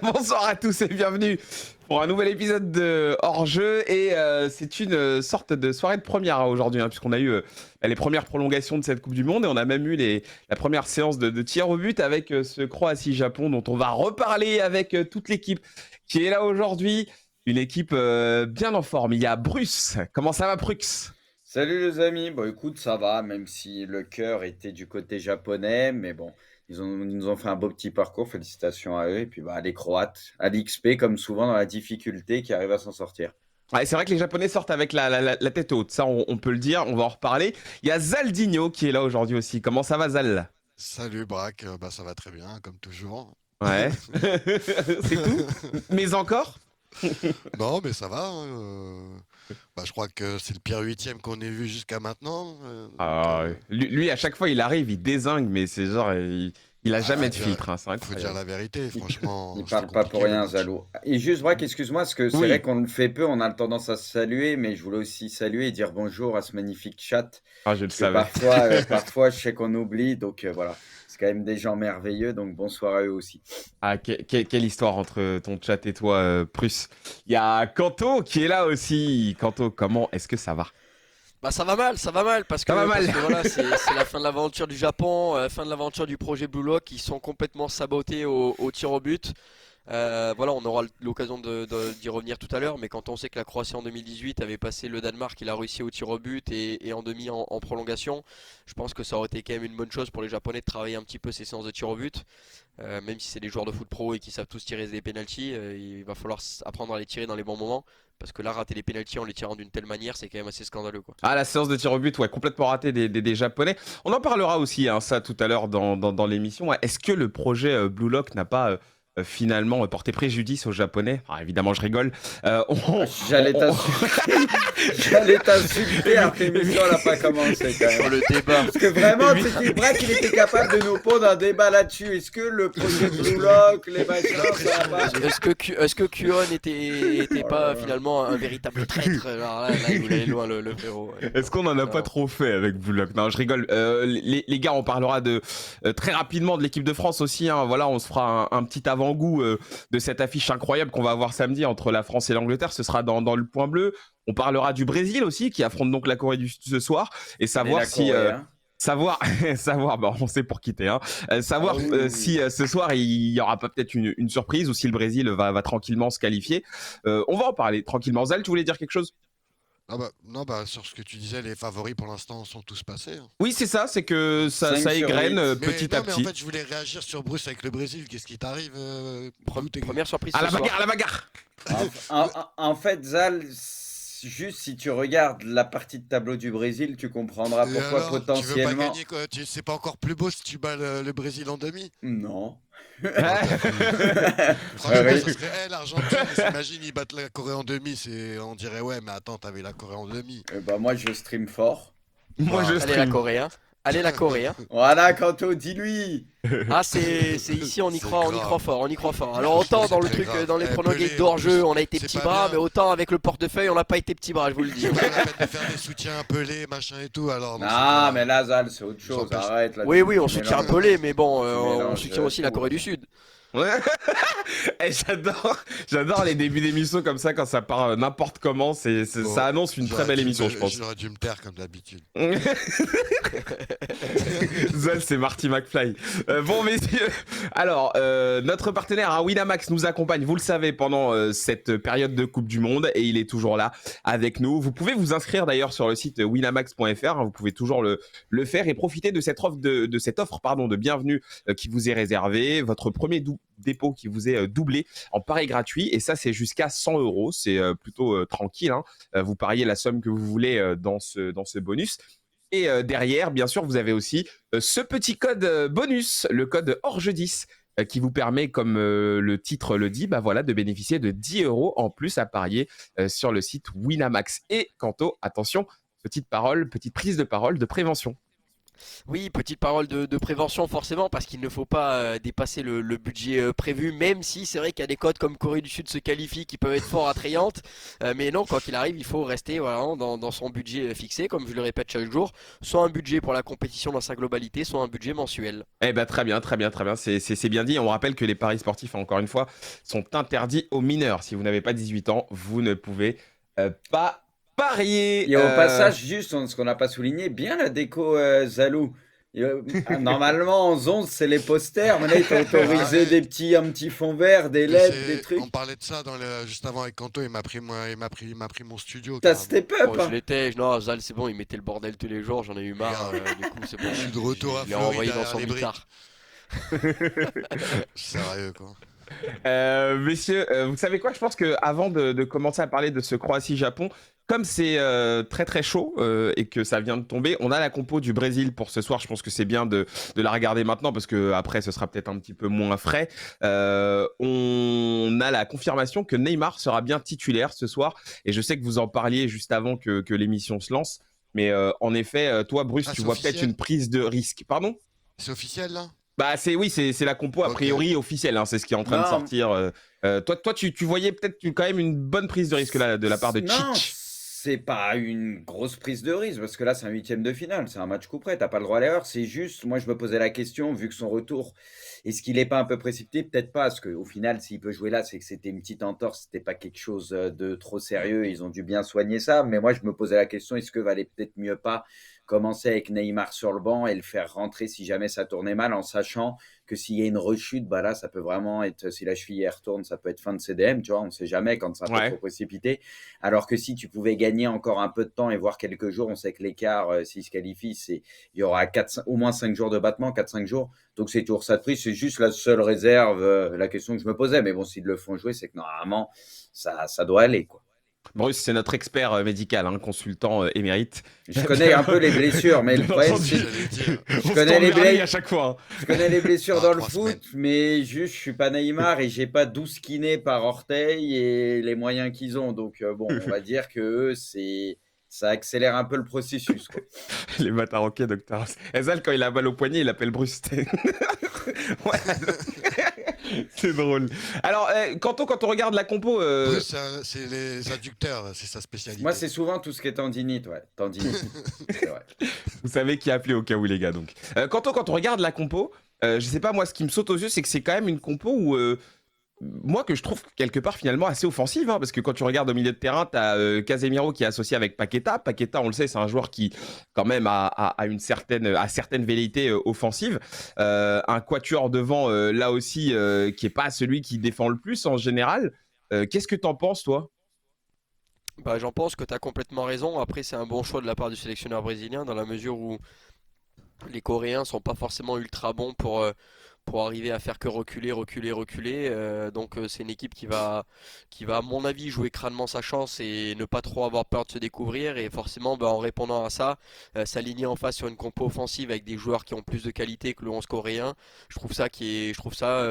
Bonsoir à tous et bienvenue pour un nouvel épisode de Hors-jeu. Et c'est une sorte de soirée de première aujourd'hui, puisqu'on a eu les premières prolongations de cette Coupe du Monde et on a même eu la première séance de tir au but avec ce Croatie-Japon dont on va reparler avec toute l'équipe qui est là aujourd'hui. Une équipe bien en forme. Il y a Bruce. Comment ça va, Brux? Salut les amis, bon écoute ça va, même si le cœur était du côté japonais, mais bon, ils nous ont fait un beau petit parcours, félicitations à eux, et puis les Croates, à l'XP comme souvent dans la difficulté, qui arrivent à s'en sortir. Ouais, c'est vrai que les Japonais sortent avec la tête haute, ça on peut le dire, on va en reparler. Il y a Zaldinho qui est là aujourd'hui aussi. Comment ça va, Zal? Salut Braque, ça va très bien, comme toujours. Ouais, c'est tout? Mais encore? Non, mais ça va. Je crois que c'est le pire huitième qu'on ait vu jusqu'à maintenant. Lui, à chaque fois, il arrive, il dézingue, mais c'est genre, il a jamais de filtre. C'est Faut incroyable. dire la vérité, franchement. Il parle pas pour rien, Zalo. Et juste, Braque, excuse-moi, parce que c'est Oui. vrai qu'on le fait peu, on a tendance à se saluer, mais je voulais aussi saluer et dire bonjour à ce magnifique chat. Ah, je le Parce que savais. parfois, je sais qu'on oublie, donc voilà. C'est quand même des gens merveilleux, donc bonsoir à eux aussi. Ah, quelle histoire entre ton chat et toi, Prusse. Il y a Kanto qui est là aussi. Kanto, comment est-ce que ça va? Ça va mal, parce que, Ça va mal. parce que voilà, c'est la fin de l'aventure du Japon, fin de l'aventure du projet Blue Lock, qui sont complètement sabotés au tir au but. Voilà, on aura l'occasion d'y revenir tout à l'heure, mais quand on sait que la Croatie en 2018 avait passé le Danemark et la Russie au tir au but et en demi en prolongation, je pense que ça aurait été quand même une bonne chose pour les Japonais de travailler un petit peu ces séances de tir au but. Même si c'est des joueurs de foot pro et qui savent tous tirer des pénaltys, il va falloir apprendre à les tirer dans les bons moments. Parce que là, rater les pénaltys en les tirant d'une telle manière, c'est quand même assez scandaleux, quoi. Ah, la séance de tir au but, ouais, complètement ratée des Japonais. On en parlera aussi, ça, tout à l'heure dans l'émission. Ouais. Est-ce que le projet Blue Lock n'a pas finalement porté préjudice aux Japonais? Ah, évidemment, je rigole. J'allais t'insulter, alors que l'émission n'a pas commencé quand même. Sur le débat. Parce que vraiment, c'était vrai qu'il était capable de nous pondre un débat là-dessus. Est-ce que le projet Blue Lock, les machins, ça va pas? Est-ce que Kuon était pas finalement un véritable traître? Alors là, il voulait aller loin, le frérot. Ouais. Est-ce qu'on en a pas trop fait avec Blue Lock? Non, je rigole. Les gars, on parlera très rapidement de l'équipe de France aussi. Voilà, on se fera un petit avant-goût de cette affiche incroyable qu'on va avoir samedi entre la France et l'Angleterre. Ce sera dans le point bleu. On parlera du Brésil aussi, qui affronte donc la Corée du Sud ce soir, et savoir si... Savoir, on sait pour quitter, savoir si ce soir il y aura pas peut-être une surprise ou si le Brésil va tranquillement se qualifier. On va en parler tranquillement. Zal, tu voulais dire quelque chose? Sur ce que tu disais, les favoris pour l'instant sont tous passés. Oui, c'est ça, c'est que ça égrène petit à petit. Mais en fait, je voulais réagir sur Bruce avec le Brésil. Qu'est-ce qui t'arrive Première surprise À ce la soir. bagarre, à la bagarre. En fait, Zal, juste si tu regardes la partie de tableau du Brésil, tu comprendras Et pourquoi alors, potentiellement. Tu veux pas gagner quoi? C'est pas encore plus beau si tu bats le Brésil en demi? Non. Franchement, ça serait l'Argentine. Imagine, ils battent la Corée en demi. On dirait, ouais, mais attends, t'avais la Corée en demi. Moi, je stream fort. Moi, je Allez la stream. Corée, hein. Allez la Corée, hein. Voilà, Kanto, dis-lui. Ah, c'est ici, on y C'est croit grave. fort, on y croit fort. Alors autant Franchement, dans le c'est très truc, grave. dans les pronostics Pelé, d'hors-jeu, en on a été plus, petits c'est pas bras, bien. mais autant avec le portefeuille, on n'a pas été petits bras, je vous le dis. C'est pas la peine de faire des soutiens appelés, machin et tout. Alors, Non, mais là, Zal, c'est autre chose. J'empêche. Arrête. Là, Oui, tu on soutient un mélanges. Pelé, mais bon, Tu on mélanges, soutient aussi la tout. Corée du Sud. Ouais. Eh, j'adore les débuts d'émission comme ça quand ça part n'importe comment. Bon, Ça annonce une très belle émission, je pense. J'aurais dû me taire comme d'habitude. Zal, c'est Marty McFly. Bon, messieurs, alors, notre partenaire hein, Winamax nous accompagne, vous le savez, pendant cette période de Coupe du Monde et il est toujours là avec nous. Vous pouvez vous inscrire d'ailleurs sur le site winamax.fr, hein, vous pouvez toujours le faire et profiter de cette offre de bienvenue qui vous est réservée, votre premier dépôt qui vous est doublé en pari gratuit et ça, c'est jusqu'à 100 €. C'est plutôt tranquille, hein. Vous pariez la somme que vous voulez dans ce bonus. Et derrière, bien sûr, vous avez aussi ce petit code bonus, le code ORGE10, qui vous permet, comme le titre le dit, bah voilà, de bénéficier de 10 € en plus à parier sur le site Winamax. Et Kanto, attention, petite prise de parole de prévention. Oui, petite parole de prévention forcément, parce qu'il ne faut pas dépasser le budget prévu, même si c'est vrai qu'il y a des codes comme Corée du Sud se qualifient qui peuvent être fort attrayantes. Mais non, quoi qu'il arrive, il faut rester voilà, dans son budget fixé, comme je le répète chaque jour, soit un budget pour la compétition dans sa globalité, soit un budget mensuel. Eh ben très bien, c'est bien dit. On rappelle que les paris sportifs, encore une fois, sont interdits aux mineurs. Si vous n'avez pas 18 ans, vous ne pouvez pas parier. Et au passage, juste ce qu'on n'a pas souligné, bien la déco Zalou. Normalement, en 11, c'est les posters. Maintenant, ils t'ont autorisé un petit fond vert, des LED, des trucs. On parlait de ça juste avant avec Kanto, il m'a pris mon studio. T'as carrément. step up. Bon, je l'étais, non, Zal, c'est bon, il mettait le bordel tous les jours, j'en ai eu marre. Du coup, c'est bon. Je suis de retour à Je l'ai renvoyé dans Floride son derrière les mitard. Sérieux, quoi. Messieurs, vous savez quoi? Je pense que avant de commencer à parler de ce Croatie-Japon, comme c'est très très chaud et que ça vient de tomber, on a la compo du Brésil pour ce soir. Je pense que c'est bien de la regarder maintenant parce que après ce sera peut-être un petit peu moins frais. On a la confirmation que Neymar sera bien titulaire ce soir et je sais que vous en parliez juste avant que l'émission se lance. Mais en effet, toi Bruce, tu c'est vois peut-être officiel une prise de risque. Pardon? C'est officiel, là? Bah c'est la compo a Ok. priori officielle, hein, c'est ce qui est en train de Non. sortir. Toi tu voyais peut-être quand même une bonne prise de risque là de la part de Non, Tchitch. c'est pas une grosse prise de risque parce que là, c'est un huitième de finale, c'est un match coup près, t'as pas le droit à l'erreur. C'est juste, moi, je me posais la question, vu que son retour, est-ce qu'il est pas un peu précipité? Peut-être pas, parce qu'au final, s'il peut jouer là, c'est que c'était une petite entorse, c'était pas quelque chose de trop sérieux. Ils ont dû bien soigner ça, mais moi, je me posais la question, est-ce que valait peut-être mieux pas commencer avec Neymar sur le banc et le faire rentrer si jamais ça tournait mal, en sachant que s'il y a une rechute, bah là, ça peut vraiment être, si la cheville elle retourne, ça peut être fin de CDM, tu vois, on sait jamais quand c'est un peu Ouais. trop précipité. Alors que si tu pouvais gagner encore un peu de temps et voir quelques jours, on sait que l'écart, s'il se qualifie, il y aura au moins 5 jours de battement, 4-5 jours. Donc c'est toujours ça de prix. C'est juste la seule réserve, la question que je me posais. Mais bon, s'ils le font jouer, c'est que normalement, ça doit aller, quoi. Bruce, c'est notre expert médical, hein, consultant émérite. Je connais un peu les blessures, mais le Bien problème, entendu. c'est J'allais dire. On se connais tourne les vers lui blés. à chaque fois. Hein. je connais les blessures Ah, dans le 3 foot, semaines. mais juste, je suis pas Neymar et j'ai pas 12 kinés par orteil et les moyens qu'ils ont. Donc bon, on va dire que eux, ça accélère un peu le processus, quoi. Les mataroquais, docteur House. Ezal, quand il a mal au poignet, il appelle Bruce. Ouais. C'est drôle. Alors, quand on regarde la compo, Bruce, c'est les adducteurs, c'est sa spécialité. Moi, c'est souvent tout ce qui est tendinite, ouais. Tendinite, c'est vrai. vous savez qui a appelé au cas où, les gars. Donc, quand on regarde la compo, je sais pas, moi, ce qui me saute aux yeux, c'est que c'est quand même une compo où, moi, que je trouve quelque part finalement assez offensive, hein, parce que quand tu regardes au milieu de terrain, tu as Casemiro qui est associé avec Paqueta. Paqueta, on le sait, c'est un joueur qui, quand même, a certaines velléités offensives. Un quatuor devant, là aussi, qui est pas celui qui défend le plus en général. Qu'est-ce que t'en penses, toi? Bah, j'en pense que tu as complètement raison. Après, c'est un bon choix de la part du sélectionneur brésilien, dans la mesure où les Coréens sont pas forcément ultra bons pour arriver à faire que reculer, reculer, reculer. Donc c'est une équipe qui va, à mon avis, jouer crânement sa chance et ne pas trop avoir peur de se découvrir. Et forcément, bah, en répondant à ça, s'aligner en face sur une compo offensive avec des joueurs qui ont plus de qualité que le 11 coréen, je trouve ça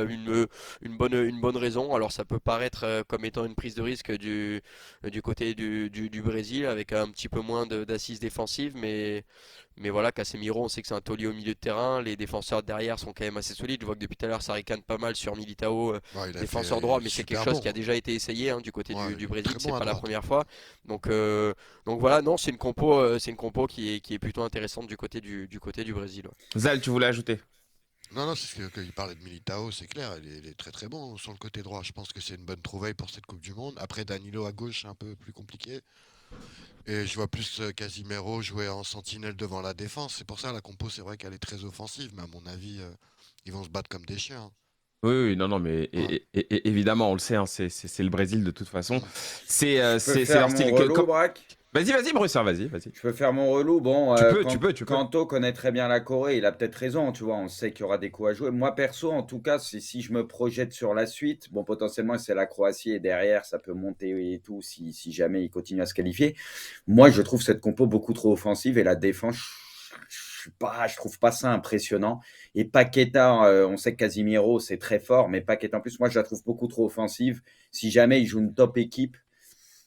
une bonne raison. Alors ça peut paraître comme étant une prise de risque du côté du Brésil avec un petit peu moins d'assises défensives, mais voilà, Casemiro, on sait que c'est un taulier au milieu de terrain. Les défenseurs derrière sont quand même assez solides. Je vois que depuis tout à l'heure, ça ricane pas mal sur Militao, Ouais, il a défenseur fait droit, mais c'est super quelque chose bon. qui a déjà été essayé du côté Ouais, du il est Brésil. très C'est bon à pas la droite. première fois. Donc voilà, non, c'est une compo qui est plutôt intéressante du côté du Brésil. Ouais. Zal, tu voulais ajouter? Non, c'est ce qu'il parlait de Militao, c'est clair, il est très très bon sur le côté droit. Je pense que c'est une bonne trouvaille pour cette Coupe du Monde. Après, Danilo à gauche, c'est un peu plus compliqué. Et je vois plus Casimiro jouer en sentinelle devant la défense. C'est pour ça la compo, c'est vrai qu'elle est très offensive, mais à mon avis, ils vont se battre comme des chiens. Oui, oui, non, non, mais Ouais. évidemment, on le sait, hein, c'est le Brésil de toute façon. Mm. Je peux C'est faire leur mon style. relou, Braque? Vas-y, Bruce, hein, vas-y. Je peux faire mon relou. Bon, Tu peux. Kanto connaît très bien la Corée, il a peut-être raison, tu vois, on sait qu'il y aura des coups à jouer. Moi, perso, en tout cas, si je me projette sur la suite, bon, potentiellement, c'est la Croatie et derrière, ça peut monter et tout si jamais il continue à se qualifier. Moi, je trouve cette compo beaucoup trop offensive et la défense, je trouve pas ça impressionnant. Et Paqueta, on sait que Casimiro, c'est très fort, mais Paqueta en plus, moi, je la trouve beaucoup trop offensive. Si jamais il joue une top équipe,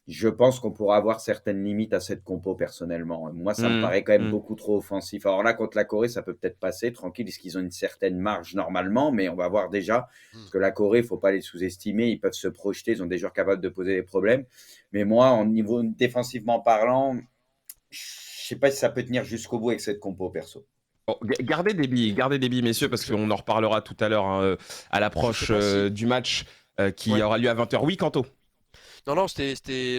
je pense qu'on pourra avoir certaines limites à cette compo personnellement. Moi, ça me Hmm, paraît quand même hmm. beaucoup trop offensif. Alors là, contre la Corée, ça peut peut-être passer tranquille, parce qu'ils ont une certaine marge normalement, mais on va voir déjà, Mm. parce que la Corée, il ne faut pas les sous-estimer, ils peuvent se projeter, ils ont des joueurs capables de poser des problèmes. Mais moi, en niveau défensivement parlant, je ne sais pas si ça peut tenir jusqu'au bout avec cette compo perso. Bon, gardez des billes, messieurs, parce Je, qu'on en reparlera tout à l'heure hein, à je sais l'approche pas si. du match qui Ouais. aura lieu à 20h. Oui, Kanto. Non, non,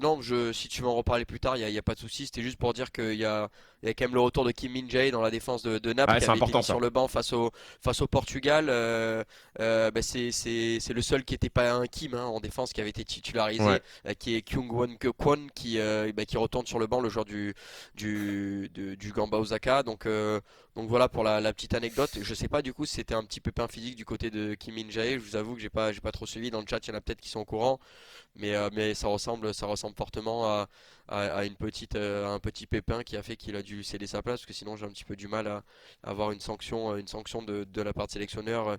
non, si tu veux en reparler plus tard, y a pas de souci. C'était juste pour dire qu'il y a quand même le retour de Kim Min-jae dans la défense de Naples Ouais, qui c'est avait été important mis sur ça. le banc face au Portugal. Bah, c'est le seul qui n'était pas un Kim hein, en défense qui avait été Ouais. titularisé, qui est Kyung-won Kwon qui retourne sur le banc, le joueur du Gamba Osaka. Donc voilà pour la petite anecdote. Je sais pas du coup si c'était un petit pépin physique du côté de Kim Min-jae. Je vous avoue que j'ai pas trop suivi. Dans le chat, il y en a peut-être qui sont au courant. Mais ça ressemble fortement à un petit pépin qui a fait qu'il a dû céder sa place, parce que sinon j'ai un petit peu du mal à avoir une sanction de la part de sélectionneur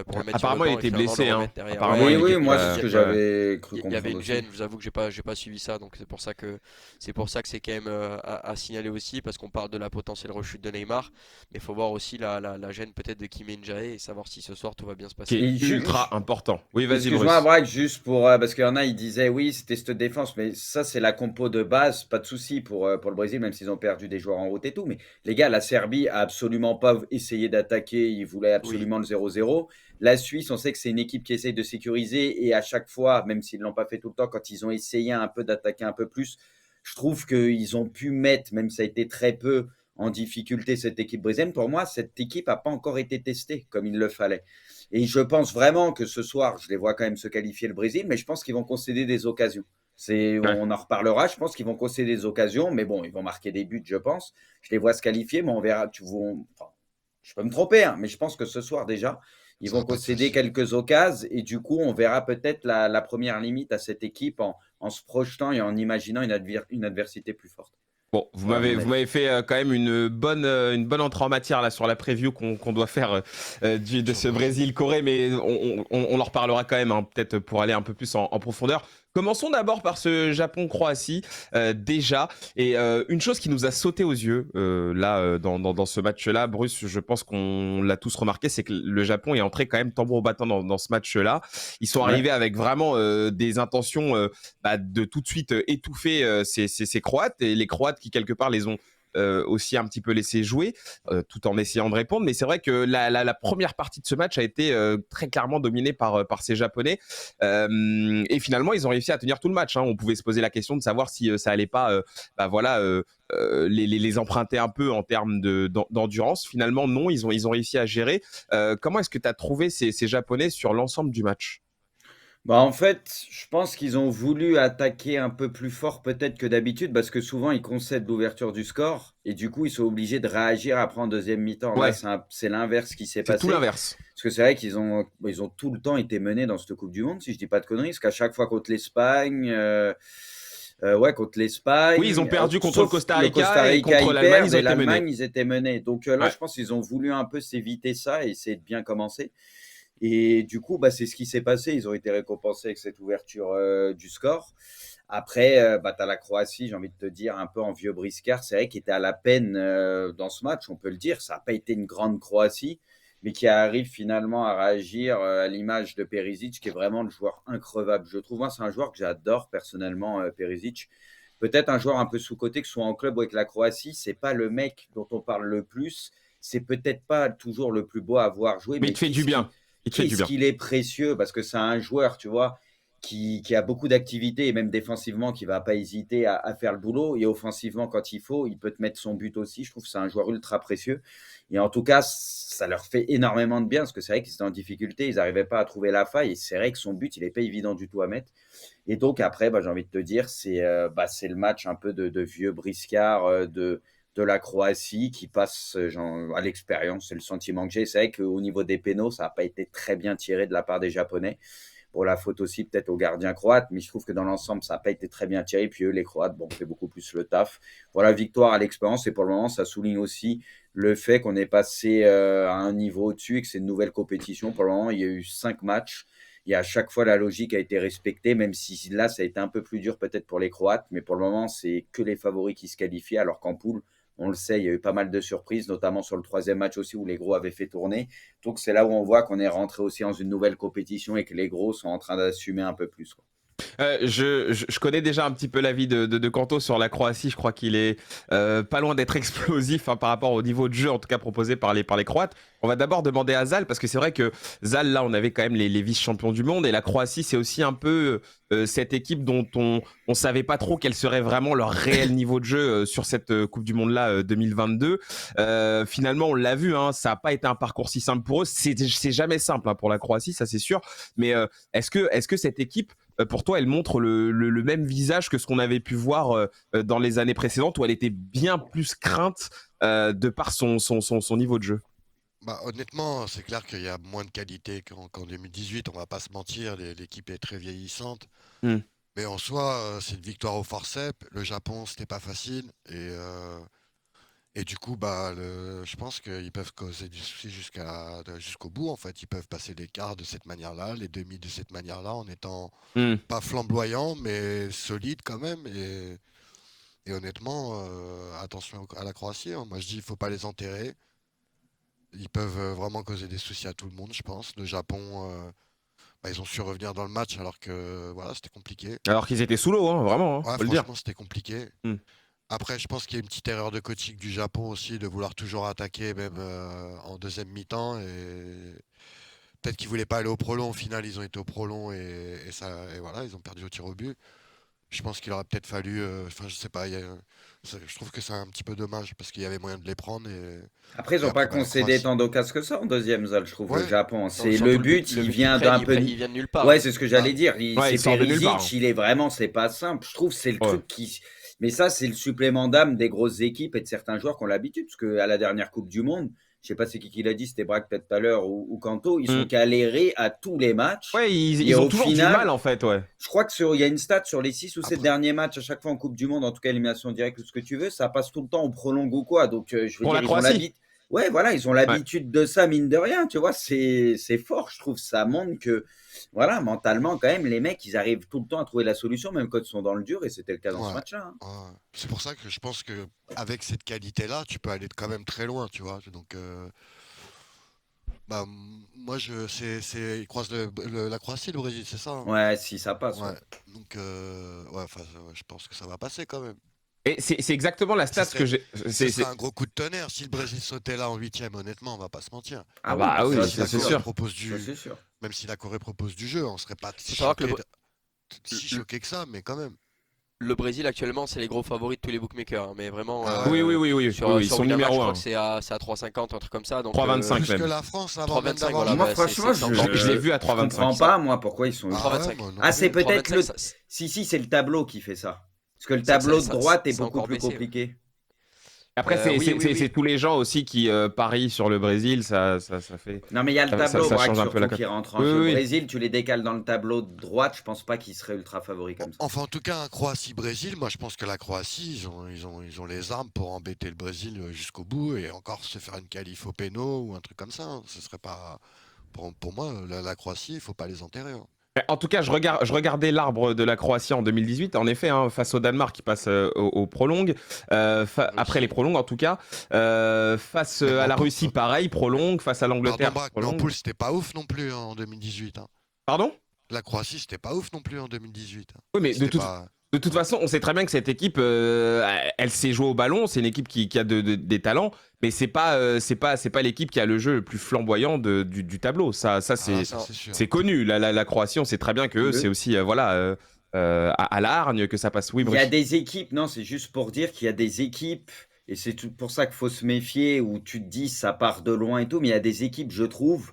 pour le mettre sur le Apparemment, il banc et était finalement le blessé. Hein. remettre derrière. Apparemment, Ouais, Oui, il était oui, moi, pas. c'est ce il y, que Ouais. j'avais cru il y avait comprendre une aussi. gêne. Je vous avoue que j'ai pas suivi ça, donc c'est pour ça que c'est quand même à signaler aussi, parce qu'on parle de la potentielle rechute de Neymar, mais il faut voir aussi la gêne peut-être de Kim Min-jae et savoir si ce soir tout va bien se Qui passer. est Et ultra important. Oui, vas-y, excuse-moi, Bruce. Braque, juste pour. Parce qu'il y en a, ils disaient oui, c'était cette défense, mais ça, c'est la compo de base, pas de souci pour le Brésil, même s'ils ont perdu des joueurs en route et tout. Mais les gars, la Serbie a absolument pas essayé d'attaquer, ils voulaient Oui, absolument le 0-0. La Suisse, on sait que c'est une équipe qui essaye de sécuriser, et à chaque fois, même s'ils ne l'ont pas fait tout le temps, quand ils ont essayé un peu d'attaquer un peu plus, je trouve qu'ils ont pu mettre, même si ça a été très peu, en difficulté cette équipe brésilienne. Pour moi, cette équipe n'a pas encore été testée comme il le fallait. Et je pense vraiment que ce soir, je les vois quand même se qualifier le Brésil, mais je pense qu'ils vont concéder des occasions. Ouais. On en reparlera. Je pense qu'ils vont concéder des occasions, mais bon, ils vont marquer des buts, je pense. Je les vois se qualifier, mais on verra. Enfin, je peux me tromper, hein, mais je pense que ce soir déjà, ils Ça va vont pas être concéder facile. quelques occasions et du coup, on verra peut-être la première limite à cette équipe en se projetant et en imaginant une adversité plus forte. Bon, Voilà mon vous avis. m'avez fait quand même une bonne entrée en matière là sur la preview qu'on doit faire de Sur le ce Brésil. Brésil-Corée, mais on en reparlera quand même, hein, peut-être pour aller un peu plus en profondeur. Commençons d'abord par ce Japon-Croatie déjà. Et une chose qui nous a sauté aux yeux là dans ce match-là, Bruce, je pense qu'on l'a tous remarqué, c'est que le Japon est entré quand même tambour battant dans ce match-là. Ils sont Ouais. arrivés avec vraiment des intentions de tout de suite étouffer ces Croates, et les Croates qui quelque part les ont aussi un petit peu laissé jouer tout en essayant de répondre. Mais c'est vrai que la première partie de ce match a été très clairement dominée par ces Japonais. Et finalement, ils ont réussi à tenir tout le match. Hein. On pouvait se poser la question de savoir si ça allait pas les emprunter un peu en termes d'endurance. Finalement, non, ils ont réussi à gérer. Comment est-ce que tu as trouvé ces Japonais sur l'ensemble du match? Bah, en fait, je pense qu'ils ont voulu attaquer un peu plus fort peut-être que d'habitude parce que souvent ils concèdent l'ouverture du score et du coup ils sont obligés de réagir après en deuxième mi-temps. Là, Ouais, c'est l'inverse qui s'est c'est tout passé l'inverse. parce que c'est vrai qu'ils ont tout le temps été menés dans cette Coupe du Monde, si je dis pas de conneries, parce qu'à chaque fois contre l'Espagne, ouais, contre Oui, ils ont l'Espagne, perdu contre le sauf Costa le Costa Rica et Rica, contre ils l'Allemagne, perdent ils ont et été menés. l'Allemagne, ils étaient menés. Donc là, Ouais. je pense qu'ils ont voulu un peu s'éviter ça et essayer de bien commencer. Et du coup, bah, c'est ce qui s'est passé. Ils ont été récompensés avec cette ouverture du score. Après, bah, tu as la Croatie, j'ai envie de te dire, un peu en vieux briscard. C'est vrai qu'il était à la peine dans ce match, on peut le dire. Ça n'a pas été une grande Croatie, mais qui arrive finalement à réagir à l'image de Perisic, qui est vraiment le joueur increvable. Je trouve, moi, c'est un joueur que j'adore personnellement, Perisic. Peut-être un joueur un peu sous-coté, que ce soit en club ou avec la Croatie. C'est pas le mec dont on parle le plus. C'est peut-être pas toujours le plus beau à voir jouer, Mais il mais te fait du bien. Il te fait du qu'est-ce bien. qu'il est précieux parce que c'est un joueur, tu vois. qui a beaucoup d'activité et même défensivement, qui va pas hésiter à faire le boulot et offensivement, quand il faut, il peut te mettre son but aussi. Je trouve que c'est un joueur ultra précieux et en tout cas, ça leur fait énormément de bien parce que c'est vrai qu'ils étaient en difficulté, ils n'arrivaient pas à trouver la faille et c'est vrai que son but, il est pas évident du tout à mettre et donc après, j'ai envie de te dire, c'est le match un peu de vieux briscard, de la Croatie qui passe, genre, à l'expérience. C'est le sentiment que j'ai. C'est vrai qu'au niveau des pénaux, ça n'a pas été très bien tiré de la part des Japonais. Pour la faute aussi peut-être au gardien croate, mais je trouve que dans l'ensemble, ça n'a pas été très bien tiré. Puis eux, les Croates, bon, on fait beaucoup plus le taf. Voilà, victoire à l'expérience. Et pour le moment, ça souligne aussi le fait qu'on est passé à un niveau au-dessus et que c'est une nouvelle compétition. Pour le moment, il y a eu 5 matchs. Et à chaque fois, la logique a été respectée, même si là, ça a été un peu plus dur peut-être pour les Croates. Mais pour le moment, c'est que les favoris qui se qualifient, alors qu'en poule, on le sait, il y a eu pas mal de surprises, notamment sur le 3e match aussi où les gros avaient fait tourner. Donc c'est là où on voit qu'on est rentré aussi dans une nouvelle compétition et que les gros sont en train d'assumer un peu plus, quoi. Je connais déjà un petit peu l'avis de Kanto sur la Croatie. Je crois qu'il est pas loin d'être explosif par rapport au niveau de jeu, en tout cas proposé par les Croates. On va d'abord demander à Zal, parce que c'est vrai que Zal, là, on avait quand même les vice-champions du monde. Et la Croatie, c'est aussi un peu cette équipe dont on savait pas trop quel serait vraiment leur réel niveau de jeu sur cette Coupe du Monde-là 2022. Finalement, on l'a vu, hein, ça n'a pas été un parcours si simple pour eux. C'est jamais simple pour la Croatie, ça c'est sûr. Mais est-ce que cette équipe, pour toi, elle montre le même visage que ce qu'on avait pu voir dans les années précédentes, où elle était bien plus crainte de par son niveau de jeu? Honnêtement, c'est clair qu'il y a moins de qualité qu'en 2018, on va pas se mentir, l'équipe est très vieillissante. Mm. Mais en soi, c'est une victoire au forceps. Le Japon, c'était pas facile. Et du coup, je pense qu'ils peuvent causer du souci jusqu'au bout. En fait, ils peuvent passer les quarts de cette manière-là, les demi de cette manière-là, en étant Mm. pas flamboyant, mais solide quand même. Et honnêtement, attention à la Croatie, hein. Moi, je dis, il faut pas les enterrer. Ils peuvent vraiment causer des soucis à tout le monde, je pense. Le Japon, ils ont su revenir dans le match alors que voilà, c'était compliqué. Alors qu'ils étaient sous l'eau, hein, vraiment, hein, Ouais, faut le dire. franchement, c'était compliqué. Mm. Après, je pense qu'il y a une petite erreur de coaching du Japon aussi, de vouloir toujours attaquer, même en deuxième mi-temps. Et peut-être qu'ils voulaient pas aller au prolong. Au final, ils ont été au prolong et voilà, ils ont perdu au tir au but. Je pense qu'il aurait peut-être fallu. Je sais pas. Je trouve que c'est un petit peu dommage parce qu'il y avait moyen de les prendre. Après, ils Et n'ont pas après, la concédé Croatie. tant d'occases que ça en deuxième, Zal, je trouve, le Ouais. Japon. Non, C'est surtout le but, le il but vient qu'ils prennent, d'un peu. il vient de nulle part. Ouais, c'est ce que j'allais dire. Ouais, il C'est sort de nulle part, Perisic, hein. il est vraiment, c'est pas simple. Je trouve que c'est le Ouais. truc qui. Mais ça, c'est le supplément d'âme des grosses équipes et de certains joueurs qui ont l'habitude. Parce qu'à la dernière Coupe du Monde, je sais pas c'est qui l'a dit, c'était Braque peut-être tout à l'heure ou Kanto, ils sont galérés à tous les matchs. Ouais, Et ils ont au toujours du final, mal, en fait, ouais. je crois que il y a une stat sur les 6 ou 7 Après- derniers matchs, à chaque fois en Coupe du Monde, en tout cas élimination directe ou ce que tu veux, ça passe tout le temps au prolong ou quoi. Donc, je veux Pour dire, la ils ont Croatie. l'habitude. Ouais, voilà, ils ont l'habitude de ça, mine de rien, tu vois, c'est fort, je trouve. Ça montre que, voilà, mentalement, quand même, les mecs, ils arrivent tout le temps à trouver la solution, même quand ils sont dans le dur, et c'était le cas dans ce Ouais. match-là, hein. Ouais. C'est pour ça que je pense que avec cette qualité-là, tu peux aller quand même très loin, tu vois. Donc, moi, ils croisent la Croatie, le Brésil, c'est ça, hein. Ouais, si ça passe, Ouais. ouais. Donc, je pense que ça va passer quand même. Et c'est exactement la stat Ce que serait, j'ai. ce serait un gros coup de tonnerre si le Brésil sautait là en huitième, honnêtement, on va pas se mentir. Ah bah oui, Même ça, si ça la c'est Corée sûr. propose Ça, c'est sûr. même si la Corée propose du jeu, on serait pas Faut savoir que si choqué que ça, mais quand même. le Brésil actuellement, c'est les gros favoris de tous les bookmakers, hein. Mais vraiment, Ah Oui, oui, oui, oui, sur, oui, ils sur sont Winamax, je numéro crois 1. que c'est à 3,50, un truc comme ça. Donc, 3,25 Plus même. que la France avant même 3,25, d'avoir voilà. Moi, bah, franchement, c'est encore Je l'ai vu à je comprends 3,25. pas, moi, pourquoi ils sont. Ah 3,25. ouais, moi non Ah, c'est plus. peut-être 3,25, le. ça- Si, c'est le tableau qui fait ça. Parce que le Ça- tableau ça- de droite est ça a beaucoup encore plus baissé, ouais. compliqué. Après, oui. c'est tous les gens aussi qui parient sur le Brésil, ça fait. Non, mais il y a le Ça tableau, change Braque, un peu la surtout, qui cote. rentre en Oui, jeu. oui. Brésil, tu les décales dans le tableau de droite, je pense pas qu'ils seraient ultra favoris comme ça. Enfin, en tout cas, un Croatie-Brésil, moi je pense que la Croatie, ils ont les armes pour embêter le Brésil jusqu'au bout et encore se faire une qualif au péno ou un truc comme ça, hein. Ce serait pas. Pour moi, la Croatie, il faut pas les enterrer, hein. En tout cas, je regardais l'arbre de la Croatie en 2018, en effet, hein, face au Danemark qui passe au prolong, après les prolongs en tout cas, face Même à en la poule, Russie, quoi. pareil, prolong, face à Pardon, l'Angleterre, Braque, mais en prolong. poule, c'était pas ouf non plus, hein, en 2018, hein. Pardon? La Croatie, c'était pas ouf non plus en 2018, hein. Oui, mais de C'était toute, pas. De toute façon, on sait très bien que cette équipe, elle sait jouer au ballon. C'est une équipe qui a des talents, mais c'est pas l'équipe qui a le jeu le plus flamboyant du tableau. Ça Ah, c'est ça c'est sûr. c'est connu. La Croatie, on sait très bien que eux, c'est Le- aussi à la hargne que ça passe. Oui, Il y a Brice. des équipes, non, c'est juste pour dire qu'il y a des équipes, et c'est tout pour ça qu'il faut se méfier, où tu te dis ça part de loin et tout, mais il y a des équipes, je trouve,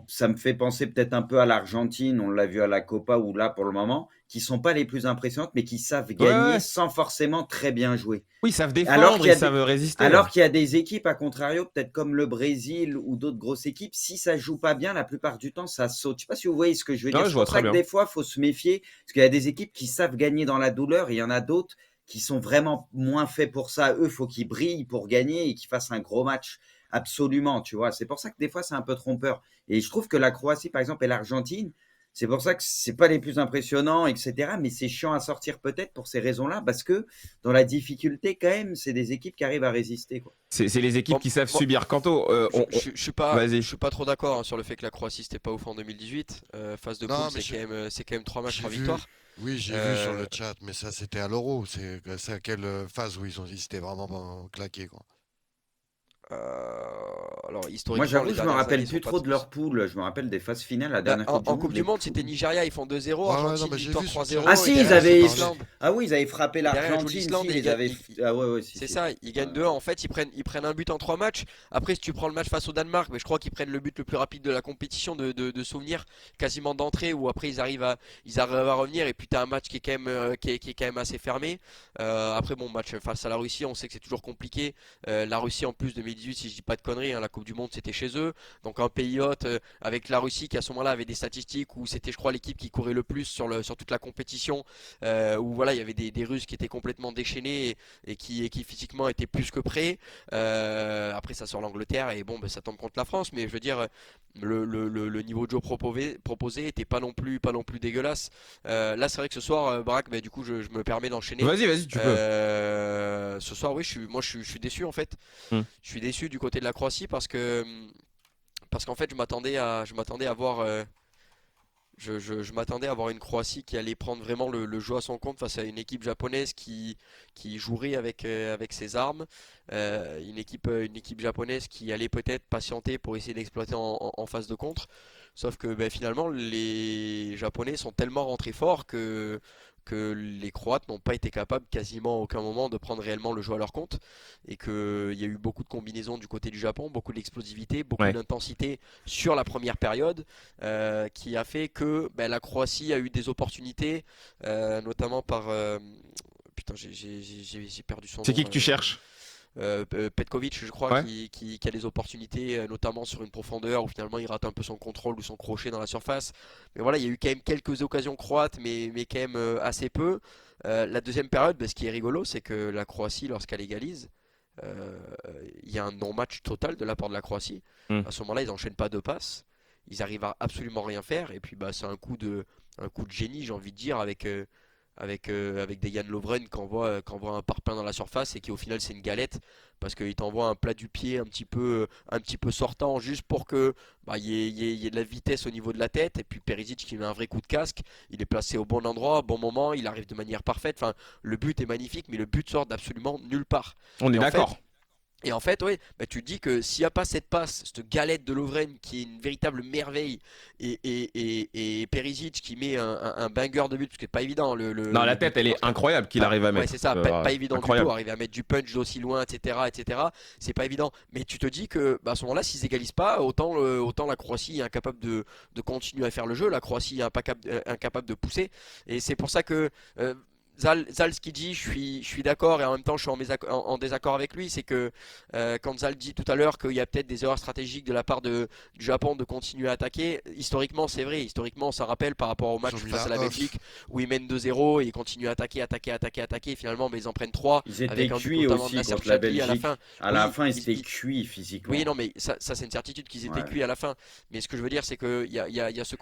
ça me fait penser peut-être un peu à l'Argentine, on l'a vu à la Copa ou là pour le moment, qui sont pas les plus impressionnantes, mais qui savent Ouais, gagner ouais. sans forcément très bien jouer. Oui, ils savent Alors défendre, qu'il y a ils savent résister. Alors qu'il y a des équipes, à contrario, peut-être comme le Brésil ou d'autres grosses équipes, si ça joue pas bien, la plupart du temps, ça saute. Je sais pas si vous voyez ce que je veux dire. Ouais, je C'est vois pour très ça que bien. des fois, il faut se méfier, parce qu'il y a des équipes qui savent gagner dans la douleur, et il y en a d'autres qui sont vraiment moins faits pour ça. Eux, faut qu'ils brillent pour gagner et qu'ils fassent un gros match. Absolument, tu vois. C'est pour ça que des fois, c'est un peu trompeur. Et je trouve que la Croatie, par exemple, et l'Argentine, c'est pour ça que c'est pas les plus impressionnants, etc. Mais c'est chiant à sortir peut-être pour ces raisons-là, parce que dans la difficulté, quand même, c'est des équipes qui arrivent à résister, quoi. C'est les équipes Bon, qui savent bon, subir. Quanto, je vas-y. suis pas trop d'accord hein, sur le fait que la Croatie c'était pas ouf en 2018. Phase de poule, Non, mais c'est quand même 3 matchs, j'ai 3 vu, victoires. oui, j'ai vu sur Euh, le chat, mais ça c'était à l'Euro. C'est à quelle phase où ils étaient vraiment claqués, quoi. alors Moi, historiquement, j'avoue, les je me dernières années rappelle sont plus pas trop de leur poule. Je me rappelle des phases finales, la Bah, dernière en, Coupe du en Monde. Coupe du Les Monde, c'était poules. Nigeria, ils font 2-0, Ouais, ouais, non, Argentine, mais j'ai victoire vu sur 3-0, Twitter, Ah et si, c'était ils derrière ils jouent avaient, assez parlé. l'Islande. ah oui, ils avaient frappé Et derrière ils jouent l'Argentine. Si, l'Islande et ils ils gagnent. avaient, ah ouais, ouais, si, C'est si. ça, ils gagnent Ouais. 2-1. En fait, ils prennent un but en 3 matchs. Après, si tu prends le match face au Danemark, mais je crois qu'ils prennent le but le plus rapide de la compétition de souvenir, quasiment d'entrée, où après ils arrivent à revenir. Et puis t'as un match qui est quand même, qui est quand même assez fermé. Après, bon, match face à la Russie, on sait que c'est toujours compliqué. La Russie, en plus, 2018, si je dis pas de conneries, hein, la Coupe du Monde c'était chez eux. Donc un pays hôte, avec la Russie qui à ce moment-là avait des statistiques où c'était, je crois, l'équipe qui courait le plus sur toute la compétition. Où voilà, il y avait des Russes qui étaient complètement déchaînés et qui physiquement étaient plus que prêts. Après, ça sort l'Angleterre et bon, ben, ça tombe contre la France. Mais je veux dire, le niveau de jeu proposé était pas non plus dégueulasse. Là, c'est vrai que ce soir, Braque, ben, du coup, je me permets d'enchaîner. Vas-y, tu peux. Ce soir, oui, je suis déçu en fait. Hmm. Je suis déçu du côté de la Croatie parce qu'en fait, je m'attendais à voir. Je m'attendais à voir une Croatie qui allait prendre vraiment le jeu à son compte face à une équipe japonaise qui jouerait avec ses armes. Une équipe japonaise qui allait peut-être patienter pour essayer d'exploiter en phase de contre. Sauf que ben, finalement, les Japonais sont tellement rentrés forts que les Croates n'ont pas été capables quasiment à aucun moment de prendre réellement le jeu à leur compte. Et qu'il y a eu beaucoup de combinaisons du côté du Japon, beaucoup d'explosivité, beaucoup Ouais. d'intensité sur la première période qui a fait que ben, la Croatie a eu des opportunités, notamment par. Putain, j'ai perdu son C'est nom. qui que tu cherches? Petkovic, je crois, Ouais. qui a des opportunités, notamment sur une profondeur où finalement il rate un peu son contrôle ou son crochet dans la surface. Mais voilà, il y a eu quand même quelques occasions croates, mais quand même assez peu. La deuxième période, ben, ce qui est rigolo, c'est que la Croatie, lorsqu'elle égalise, euh, il y a un non-match total de la part de la Croatie. Hmm. À ce moment-là, ils n'enchaînent pas de passes. Ils arrivent à absolument rien faire. Et puis, bah, c'est un coup de génie, j'ai envie de dire, avec des Yann Lovren qui envoie un parpaing dans la surface et qui au final c'est une galette parce qu'il t'envoie un plat du pied un petit peu sortant juste pour que bah, il y ait de la vitesse au niveau de la tête et puis Perisic qui met un vrai coup de casque, il est placé au bon endroit, au bon moment, il arrive de manière parfaite, enfin le but est magnifique mais le but sort d'absolument nulle part. On est Et en fait, d'accord. et en fait, ouais, bah, tu te dis que s'il n'y a pas cette passe, cette galette de Lovren qui est une véritable merveille, et Perisic qui met un banger de but, parce que c'est pas évident, Non, la le tête, but, elle est incroyable qu'il arrive à ouais, mettre. c'est ça, pas évident du tout, Incroyable. arriver à mettre du punch d'aussi loin, etc., etc., c'est pas évident. Mais tu te dis que bah, à ce moment-là, s'ils égalisent pas, autant la Croatie est incapable de continuer à faire le jeu, la Croatie est incapable de pousser, et c'est pour ça que. Zal, ce qu'il dit, je suis d'accord et en même temps je suis en désaccord avec lui. C'est que quand Zal dit tout à l'heure qu'il y a peut-être des erreurs stratégiques de la part du Japon de continuer à attaquer, historiquement c'est vrai. Historiquement, ça rappelle par rapport au Ils match ont mis face à la la off. Belgique où ils mènent 2-0 et ils continuent à attaquer. Et finalement, mais ils en prennent 3 Ils étaient avec un but cuits notamment de aussi Nasser contre la Chadli à la Belgique. fin. À la Oui, fin, ils étaient cuits oui, physiquement. non, mais ça c'est une certitude qu'ils étaient Ouais. cuits à la fin. Mais ce que je veux dire, c'est qu'il y a ce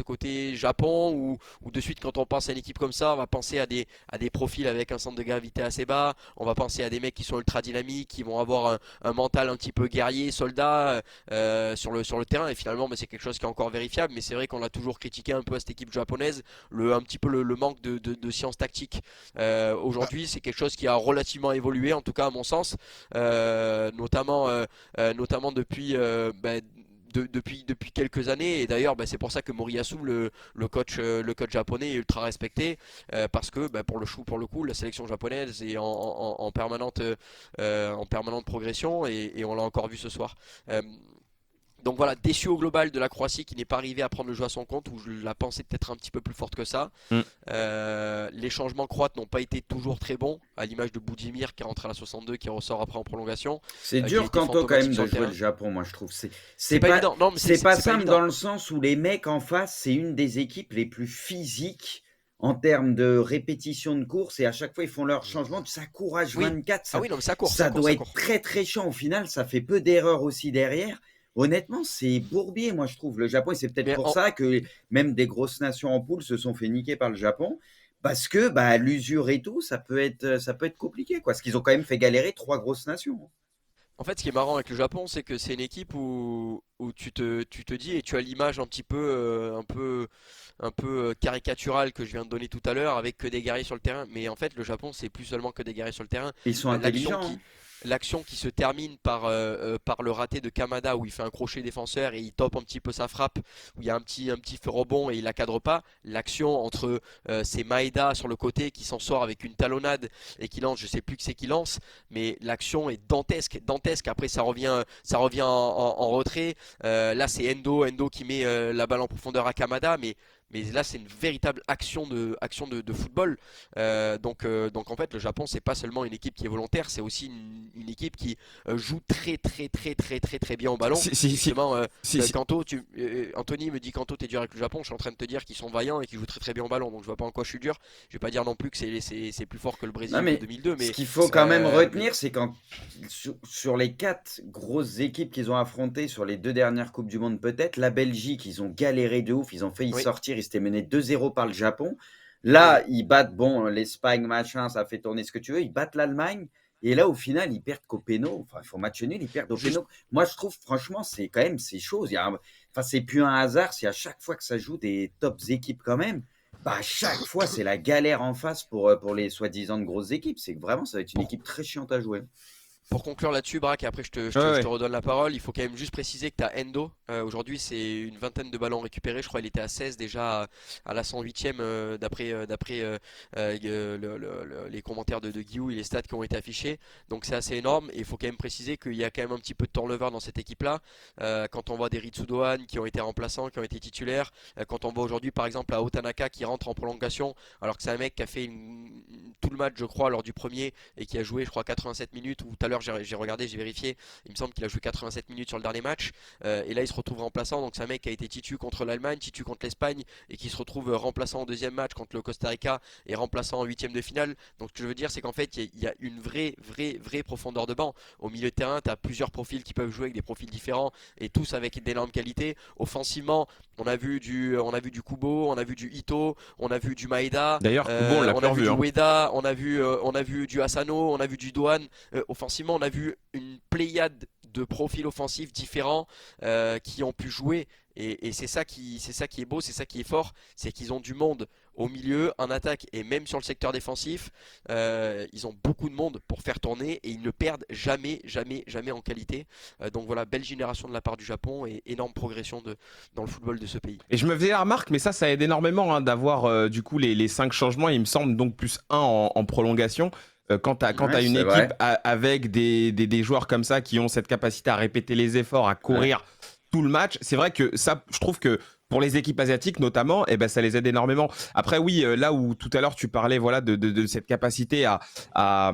côté Japon où de suite, quand on pense à une équipe comme ça, on va penser à des à des profils avec un centre de gravité assez bas. On va penser à des mecs qui sont ultra dynamiques, qui vont avoir un mental un petit peu guerrier, soldat sur le terrain. Et finalement, c'est quelque chose qui est encore vérifiable. Mais c'est vrai qu'on l'a toujours critiqué un peu à cette équipe japonaise, un petit peu le manque de science tactique. Aujourd'hui, c'est quelque chose qui a relativement évolué, en tout cas à mon sens, notamment depuis quelques années. Et d'ailleurs, c'est pour ça que Moriyasu, le coach japonais, est ultra respecté, parce que pour le coup, la sélection japonaise est en permanente progression, et on l'a encore vu ce soir. Donc voilà, déçu au global de la Croatie qui n'est pas arrivé à prendre le jeu à son compte, où je la pensais peut-être un petit peu plus forte que ça. Mm. Les changements croates n'ont pas été toujours très bons, à l'image de Budimir qui est rentré à la 62, qui ressort après en prolongation. C'est Qui a dur, été Kanto, quand fantomatique même, sur de le jouer terrain. le Japon, moi, je trouve. C'est C'est pas pas, évident. Non, mais c'est pas pas simple évident. dans le sens où les mecs en face, c'est une des équipes les plus physiques en termes de répétition de course, et à chaque fois, ils font leur changement. Ça court Oui. H24, Ah oui, non, mais ça court, ça doit ça être court. très, très chiant. Au final, ça fait peu d'erreurs aussi derrière. Honnêtement, c'est bourbier, moi, je trouve. Le Japon, et c'est peut-être Mais pour ça que même des grosses nations en poule se sont fait niquer par le Japon. Parce que l'usure et tout, ça peut être compliqué, quoi. Parce qu'ils ont quand même fait galérer 3 grosses nations. En fait, ce qui est marrant avec le Japon, c'est que c'est une équipe où tu te dis, et tu as l'image un peu caricaturale que je viens de donner tout à l'heure, avec que des guerriers sur le terrain. Mais en fait, le Japon, c'est plus seulement que des guerriers sur le terrain. Ils sont L'action intelligents. l'action qui se termine par le raté de Kamada, où il fait un crochet défenseur et il tope un petit peu sa frappe, où il y a un petit feu rebond et il la cadre pas. L'action entre c'est Maeda sur le côté qui s'en sort avec une talonnade et qui lance, je sais plus que c'est qui lance, mais l'action est dantesque. Après ça revient en retrait. Là c'est Endo qui met la balle en profondeur à Kamada, mais là c'est une véritable action de football. Donc en fait le Japon c'est pas seulement une équipe qui est volontaire, c'est aussi une équipe qui joue très très très très très très bien au ballon. Justement, Kanto, Anthony me dit Kanto t'es dur avec le Japon, je suis en train de te dire qu'ils sont vaillants et qu'ils jouent très très bien au ballon, donc je vois pas en quoi je suis dur. Je vais pas dire non plus que c'est plus fort que le Brésil Non, mais de 2002, mais ce qu'il faut quand même retenir, mais- c'est quand sur les 4 grosses équipes qu'ils ont affrontées sur les 2 dernières Coupes du Monde, peut-être, la Belgique, ils ont galéré de ouf, ils ont failli oui, sortir, ils s'étaient menés 2-0 par le Japon. oui, Là, ils battent, l'Espagne, machin, ça fait tourner ce que tu veux, ils battent l'Allemagne. Et là, au final, ils perdent qu'au péno. Enfin, il faut match nul, ils perdent au juste péno. Moi, je trouve, franchement, c'est quand même ces choses. Enfin, c'est plus un hasard, c'est à chaque fois que ça joue des tops équipes quand même. À chaque fois, c'est la galère en face pour les soi-disant de grosses équipes. C'est que vraiment, ça va être une pour, équipe très chiante à jouer. Pour conclure là-dessus, Braque, et après Ouais, je te ouais. redonne la parole, il faut quand même juste préciser que tu as Endo. Aujourd'hui, c'est une vingtaine de ballons récupérés. Je crois qu'il était à 16 déjà à la 108e, d'après les commentaires de Guillaume et les stats qui ont été affichés. Donc c'est assez énorme. Et il faut quand même préciser qu'il y a quand même un petit peu de turnover dans cette équipe-là. Quand on voit des Ritsu Dohan qui ont été remplaçants, qui ont été titulaires, quand on voit aujourd'hui par exemple à Otanaka qui rentre en prolongation, alors que c'est un mec qui a fait tout le match, je crois, lors du premier et qui a joué, je crois, 87 minutes, ou tout à l'heure j'ai regardé, j'ai vérifié, il me semble qu'il a joué 87 minutes sur le dernier match, et là il se retrouve remplaçant, donc c'est un mec qui a été titu contre l'Allemagne, titu contre l'Espagne, et qui se retrouve remplaçant au deuxième match contre le Costa Rica, et remplaçant en huitième de finale. Donc ce que je veux dire, c'est qu'en fait il y a une vraie profondeur de banc. Au milieu de terrain, tu as plusieurs profils qui peuvent jouer avec des profils différents, et tous avec d'énormes qualités. Offensivement, on a vu du Kubo, on a vu du Ito, on a vu du Maeda, D'ailleurs, Kubo, on l'a on plus a vu revu. du Hein. Ueda, on a vu du Asano, on a vu du Doan. Offensivement, on a vu une pléiade de profils offensifs différents qui ont pu jouer. Et c'est ça qui est beau, c'est ça qui est fort, c'est qu'ils ont du monde au milieu, en attaque et même sur le secteur défensif. Ils ont beaucoup de monde pour faire tourner et ils ne perdent jamais en qualité. Donc voilà, belle génération de la part du Japon et énorme progression dans le football de ce pays. Et je me faisais la remarque, mais ça aide énormément d'avoir du coup les 5 changements, il me semble, donc plus un en prolongation. Quand tu as une c'est équipe vrai. avec des joueurs comme ça qui ont cette capacité à répéter les efforts, à Ouais. courir tout le match, c'est vrai que ça, je trouve que pour les équipes asiatiques notamment, eh ben, ça les aide énormément. Après, oui, là où tout à l'heure tu parlais voilà, de cette capacité à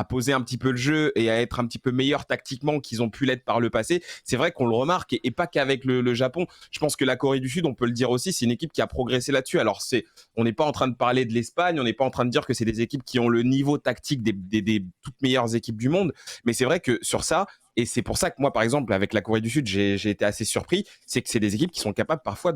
poser un petit peu le jeu et à être un petit peu meilleur tactiquement qu'ils ont pu l'être par le passé, c'est vrai qu'on le remarque et pas qu'avec le Japon. Je pense que la Corée du Sud, on peut le dire aussi, c'est une équipe qui a progressé là-dessus. Alors, on n'est pas en train de parler de l'Espagne, on n'est pas en train de dire que c'est des équipes qui ont le niveau tactique des toutes meilleures équipes du monde, mais c'est vrai que sur ça, et c'est pour ça que moi, par exemple, avec la Corée du Sud, j'ai été assez surpris, c'est que c'est des équipes qui sont capables parfois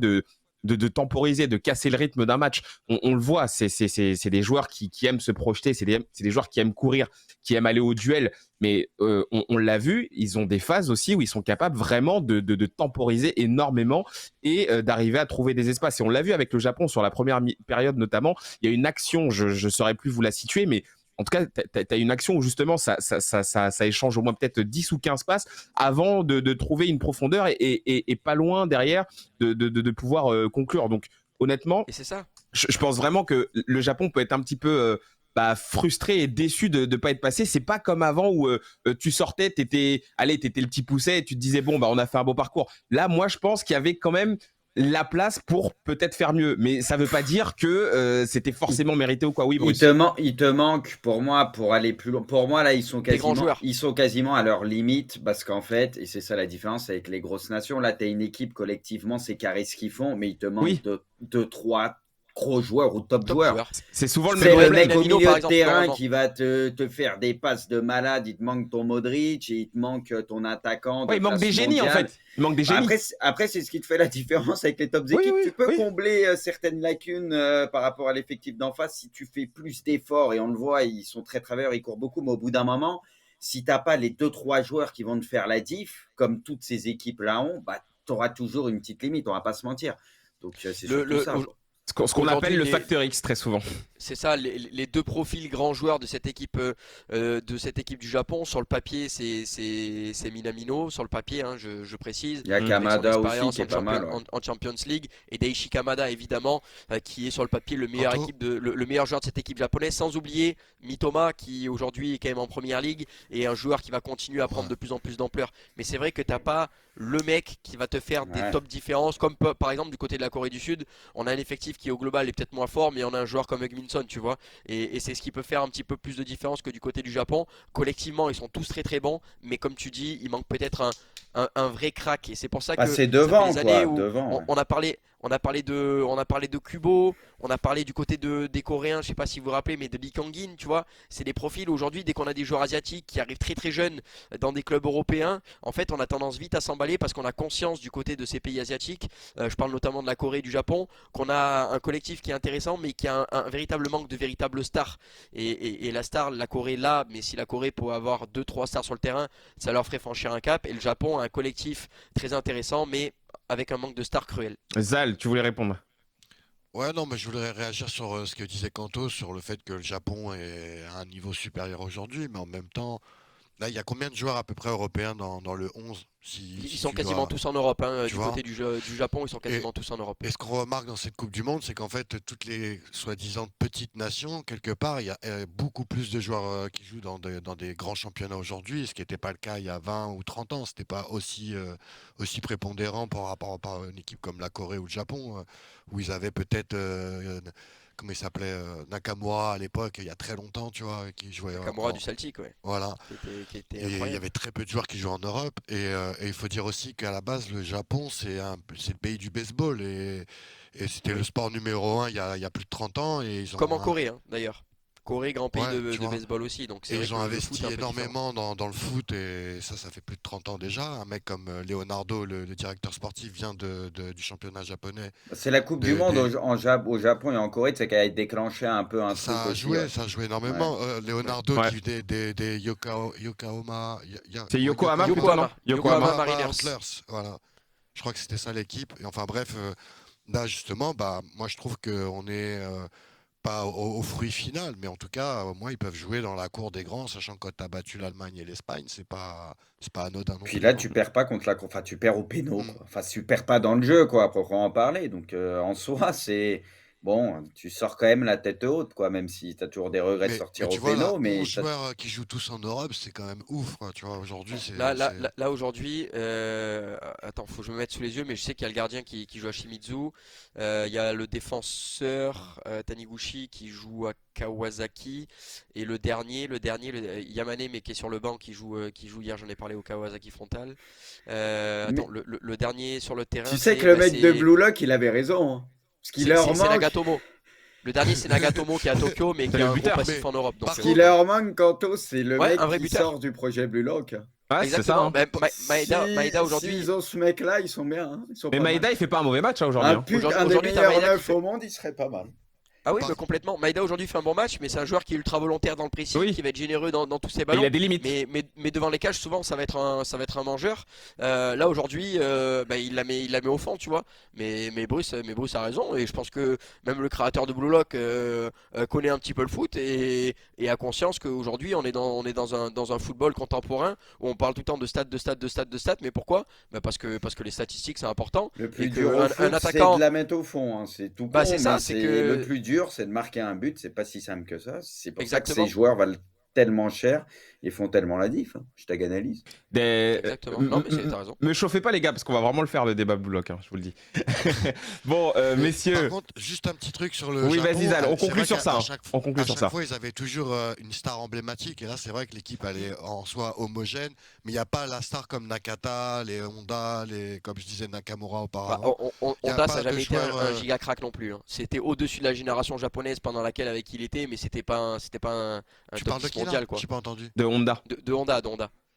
de temporiser, de casser le rythme d'un match. On le voit, c'est des joueurs qui aiment se projeter, c'est des joueurs qui aiment courir, qui aiment aller au duel. Mais on l'a vu, ils ont des phases aussi où ils sont capables vraiment de temporiser énormément et d'arriver à trouver des espaces. Et on l'a vu avec le Japon sur la première période notamment. Il y a une action, je ne saurais plus vous la situer, mais en tout cas, tu as une action où justement ça échange au moins peut-être 10 ou 15 passes avant de trouver une profondeur et pas loin derrière de pouvoir conclure. Donc honnêtement, Et c'est ça. je pense vraiment que le Japon peut être un petit peu frustré et déçu de ne pas être passé. C'est pas comme avant où tu sortais, t'étais le petit pousset et tu te disais bon on a fait un beau parcours. Là, moi je pense qu'il y avait quand même la place pour peut-être faire mieux, mais ça veut pas dire que c'était forcément mérité ou quoi. Oui, Bruce. Il te manque pour moi pour aller plus loin. Pour moi là, ils sont quasiment à leur limite parce qu'en fait, et c'est ça la différence avec les grosses nations. Là, tu as une équipe collectivement, c'est carré ce qu'ils font, mais il te manque de 3 gros joueurs ou top joueurs. C'est souvent le C'est même le mec au milieu de terrain vraiment. qui va te faire des passes de malade. Il te manque ton Modric et il te manque ton attaquant. Ouais, il manque des génies mondiale. en fait. Il manque des génies. Après, c'est ce qui te fait la différence avec les top équipes. Tu peux combler certaines lacunes par rapport à l'effectif d'en face si tu fais plus d'efforts. Et on le voit, ils sont très travailleurs, ils courent beaucoup. Mais au bout d'un moment, si tu n'as pas les 2-3 joueurs qui vont te faire la diff, comme toutes ces équipes-là ont, tu auras toujours une petite limite. On ne va pas se mentir. Donc, c'est surtout ça. Ce qu'on appelle le facteur X très souvent. C'est ça, les deux profils grands joueurs de cette équipe du Japon. Sur le papier, c'est Minamino. Sur le papier, hein, je précise. Il y a Kamada aussi qui est pas mal. En Champions League. Et Daichi Kamada, évidemment, qui est sur le papier le meilleur joueur de cette équipe japonaise. Sans oublier Mitoma, qui aujourd'hui est quand même en première ligue. Et un joueur qui va continuer à prendre de plus en plus d'ampleur. Mais c'est vrai que t'as pas le mec qui va te faire des top différences. Comme par exemple du côté de la Corée du Sud, on a un effectif qui au global est peut-être moins fort, mais on a un joueur comme Hugminson, tu vois, et c'est ce qui peut faire un petit peu plus de différence que du côté du Japon. Collectivement, ils sont tous très très bons, mais comme tu dis, il manque peut-être un vrai crack, et c'est pour ça que c'est devant, ça fait des années où devant, on a parlé de Kubo, on a parlé du côté des Coréens, je sais pas si vous vous rappelez, mais de Lee Kang-in, tu vois, c'est des profils aujourd'hui, dès qu'on a des joueurs asiatiques qui arrivent très très jeunes dans des clubs européens, en fait on a tendance vite à s'emballer parce qu'on a conscience du côté de ces pays asiatiques, je parle notamment de la Corée et du Japon, qu'on a un collectif qui est intéressant mais qui a un véritable manque de véritables stars, et la star, la Corée là, mais si la Corée peut avoir 2-3 stars sur le terrain, ça leur ferait franchir un cap, et le Japon a un collectif très intéressant mais avec un manque de stars cruel. Zal, tu voulais répondre? Ouais, non, mais je voudrais réagir sur ce que disait Kanto, sur le fait que le Japon est à un niveau supérieur aujourd'hui, mais en même temps, là, il y a combien de joueurs à peu près européens dans le 11 Ils sont quasiment tous en Europe, hein, du côté du Japon, ils sont quasiment tous en Europe. Et ce qu'on remarque dans cette Coupe du Monde, c'est qu'en fait, toutes les soi-disant petites nations, quelque part, il y a beaucoup plus de joueurs qui jouent dans des grands championnats aujourd'hui, ce qui n'était pas le cas il y a 20 ou 30 ans. Ce n'était pas aussi prépondérant par rapport à une équipe comme la Corée ou le Japon, où ils avaient peut-être... comment il s'appelait, Nakamura à l'époque, il y a très longtemps, tu vois, qui jouait. Nakamura du Celtic, ouais. Voilà. Qui était et il y avait très peu de joueurs qui jouent en Europe. Et il faut dire aussi qu'à la base, le Japon, c'est le pays du baseball. Et c'était le sport numéro 1 il y a plus de 30 ans. Et ils ont comme en Corée, hein, d'ailleurs. Corée, grand pays de baseball aussi. Donc et ils ont investi énormément dans le foot, et ça fait plus de 30 ans déjà. Un mec comme Leonardo, le directeur sportif, vient du championnat japonais. C'est la Coupe du Monde au Japon et en Corée, c'est qu'elle a déclenché un peu un truc ça a aussi. joué énormément. Leonardo qui venait des Yokohama. C'est Yokohama, Yokohama Antlers. Voilà. Je crois que c'était ça l'équipe. Et enfin bref, là justement, moi je trouve qu'on est... pas au fruit final, mais en tout cas, au moins ils peuvent jouer dans la cour des grands, sachant que quand tu as battu l'Allemagne et l'Espagne, c'est pas anodin. Puis là, tu perds pas contre enfin, tu perds au péno, quoi. Enfin, tu perds pas dans le jeu, quoi, à proprement parler. Donc, en soi, c'est bon, tu sors quand même la tête haute, quoi, même si tu as toujours des regrets de sortir au péno. Mais 11 joueurs qui jouent tous en Europe, c'est quand même ouf, quoi. Tu vois, aujourd'hui, c'est. Là aujourd'hui, attends, faut que je me mette sous les yeux, mais je sais qu'il y a le gardien qui joue à Shimizu. Il y a le défenseur Taniguchi qui joue à Kawasaki, et le dernier Yamane, mais qui est sur le banc, qui joue hier, j'en ai parlé au Kawasaki Frontal. Attends, le dernier sur le terrain. Tu sais que le mec de Blue Lock, il avait raison. Hein. C'est Nagatomo. Le dernier, c'est Nagatomo qui est à Tokyo, mais qui a un gros passif en Europe. Parce qu'il leur manque, Kanto, c'est le mec qui sort du projet Blue Lock. Ouais, c'est ça. Exactement. Maeda aujourd'hui. S'ils ont ce mec-là, ils sont bien. Hein. Ils sont Mais pas Maeda, mal. il fait pas un mauvais match aujourd'hui. Un des Aujourd'hui, t'as meilleurs Maeda qui neufs au monde, il serait pas mal. Ah oui, Par- mais complètement. Maeda aujourd'hui fait un bon match, mais c'est un joueur qui est ultra volontaire dans le pressing, Oui. qui va être généreux dans tous ses Il ballons. a des limites. Mais devant les cages, souvent, ça va être un mangeur. Là aujourd'hui, il la met au fond, tu vois. Mais Bruce a raison, et je pense que même le créateur de Blue Lock connaît un petit peu le foot et a conscience qu'aujourd'hui, on est dans un football contemporain où on parle tout le temps de stats. Mais pourquoi? Parce que les statistiques c'est important. Le plus Et que dur au un foot, attaquant. c'est de la mettre au fond. Hein. C'est tout Bah, con, c'est ça, mais c'est c'est que- le plus dur, c'est de marquer un but. C'est pas si simple que ça. C'est pour ça que Exactement. ces joueurs valent tellement cher et font tellement la diff. Hein. Je t'analyse. Exactement. Non, mais t'as raison. Me chauffez pas les gars, parce qu'on va vraiment le faire le débat Blue Lock, hein, je vous le dis. Bon, Mais messieurs. Par contre, juste un petit truc sur le Oui, Japon. vas-y, Zal, on C'est conclut vrai sur qu'à- ça, à hein. chaque On conclut à sur chaque ça. fois, ils avaient toujours une star emblématique. Et là, c'est vrai que l'équipe, elle est en soi homogène. Mais il n'y a pas la star comme Nakata, les Honda, comme je disais, Nakamura Bah, auparavant. Y a Honda, pas ça n'a de jamais été joueur, un giga crack non plus. Hein. C'était au-dessus de la génération japonaise avec qui il était, mais c'était pas un Tu top parles de 10 qui là? mondial quoi. J'ai pas entendu. De Honda. De Honda.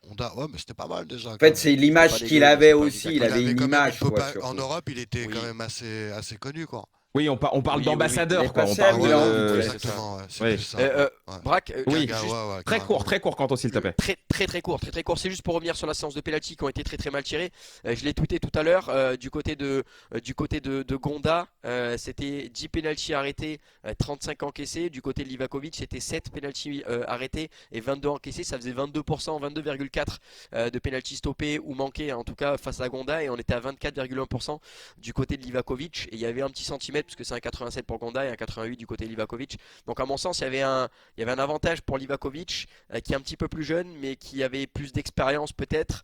Honda, ouais, mais c'était pas mal déjà. En fait, c'est l'image pas qu'il dégueu, avait c'est pas aussi. Il Il avait avait une quand même image, une quoi, en surtout. Europe, il était quand Oui. même assez connu, quoi. Oui, on parle Oui, d'ambassadeur, oui. quoi. Il est On passé à parle Milan, de... ouais. Exactement, ouais, c'est Oui. plus ça. Euh, ouais. Braque, Oui. Kagawa, ouais, Très carrément. court, Quentin, s'il te plaît. très court. C'est juste pour revenir sur la séance de penalty qui ont été très mal tirés. Je l'ai tweeté tout à l'heure. Du côté de Gonda, c'était 10 penalty arrêtés, 35 encaissés. Du côté de Livakovic, c'était 7 penalty arrêtés et 22 encaissés. Ça faisait 22%, 22,4% de penalty stoppés ou manqués, en tout cas face à Gonda. Et on était à 24,1% du côté de Livakovic. Et il y avait un petit centimètre, puisque c'est un 87 pour Gonda et un 88 du côté de Livakovic. Donc à mon sens, il y avait un avantage pour Livakovic qui est un petit peu plus jeune mais qui avait plus d'expérience peut-être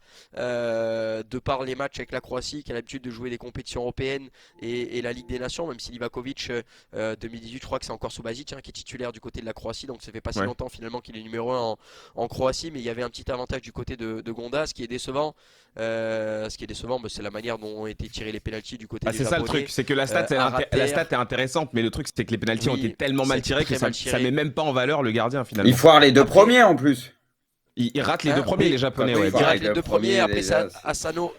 de par les matchs avec la Croatie, qui a l'habitude de jouer des compétitions européennes et la Ligue des Nations, même si Livakovic 2018 je crois que c'est encore Subasic qui est titulaire du côté de la Croatie, donc ça fait pas si Ouais. longtemps finalement qu'il est numéro 1 en Croatie, mais il y avait un petit avantage du côté de Gonda. Ce qui est décevant, c'est la manière dont ont été tirés les pénaltys du côté Ah, des c'est ça le Japonais. truc, c'est que la stat, la stat est intéressante, mais le truc, c'est que les pénaltys ont Oui, été tellement mal c'était tirés que très ça, mal ça tiré. met même pas en valeur le gardien finalement. Il foire les deux Après- premiers en plus. Il rate les Ah, deux premiers, oui. les Japonais, Oui, ouais. il faut direct. arrêter. Les deux Le premier, premiers, après déjà, c'est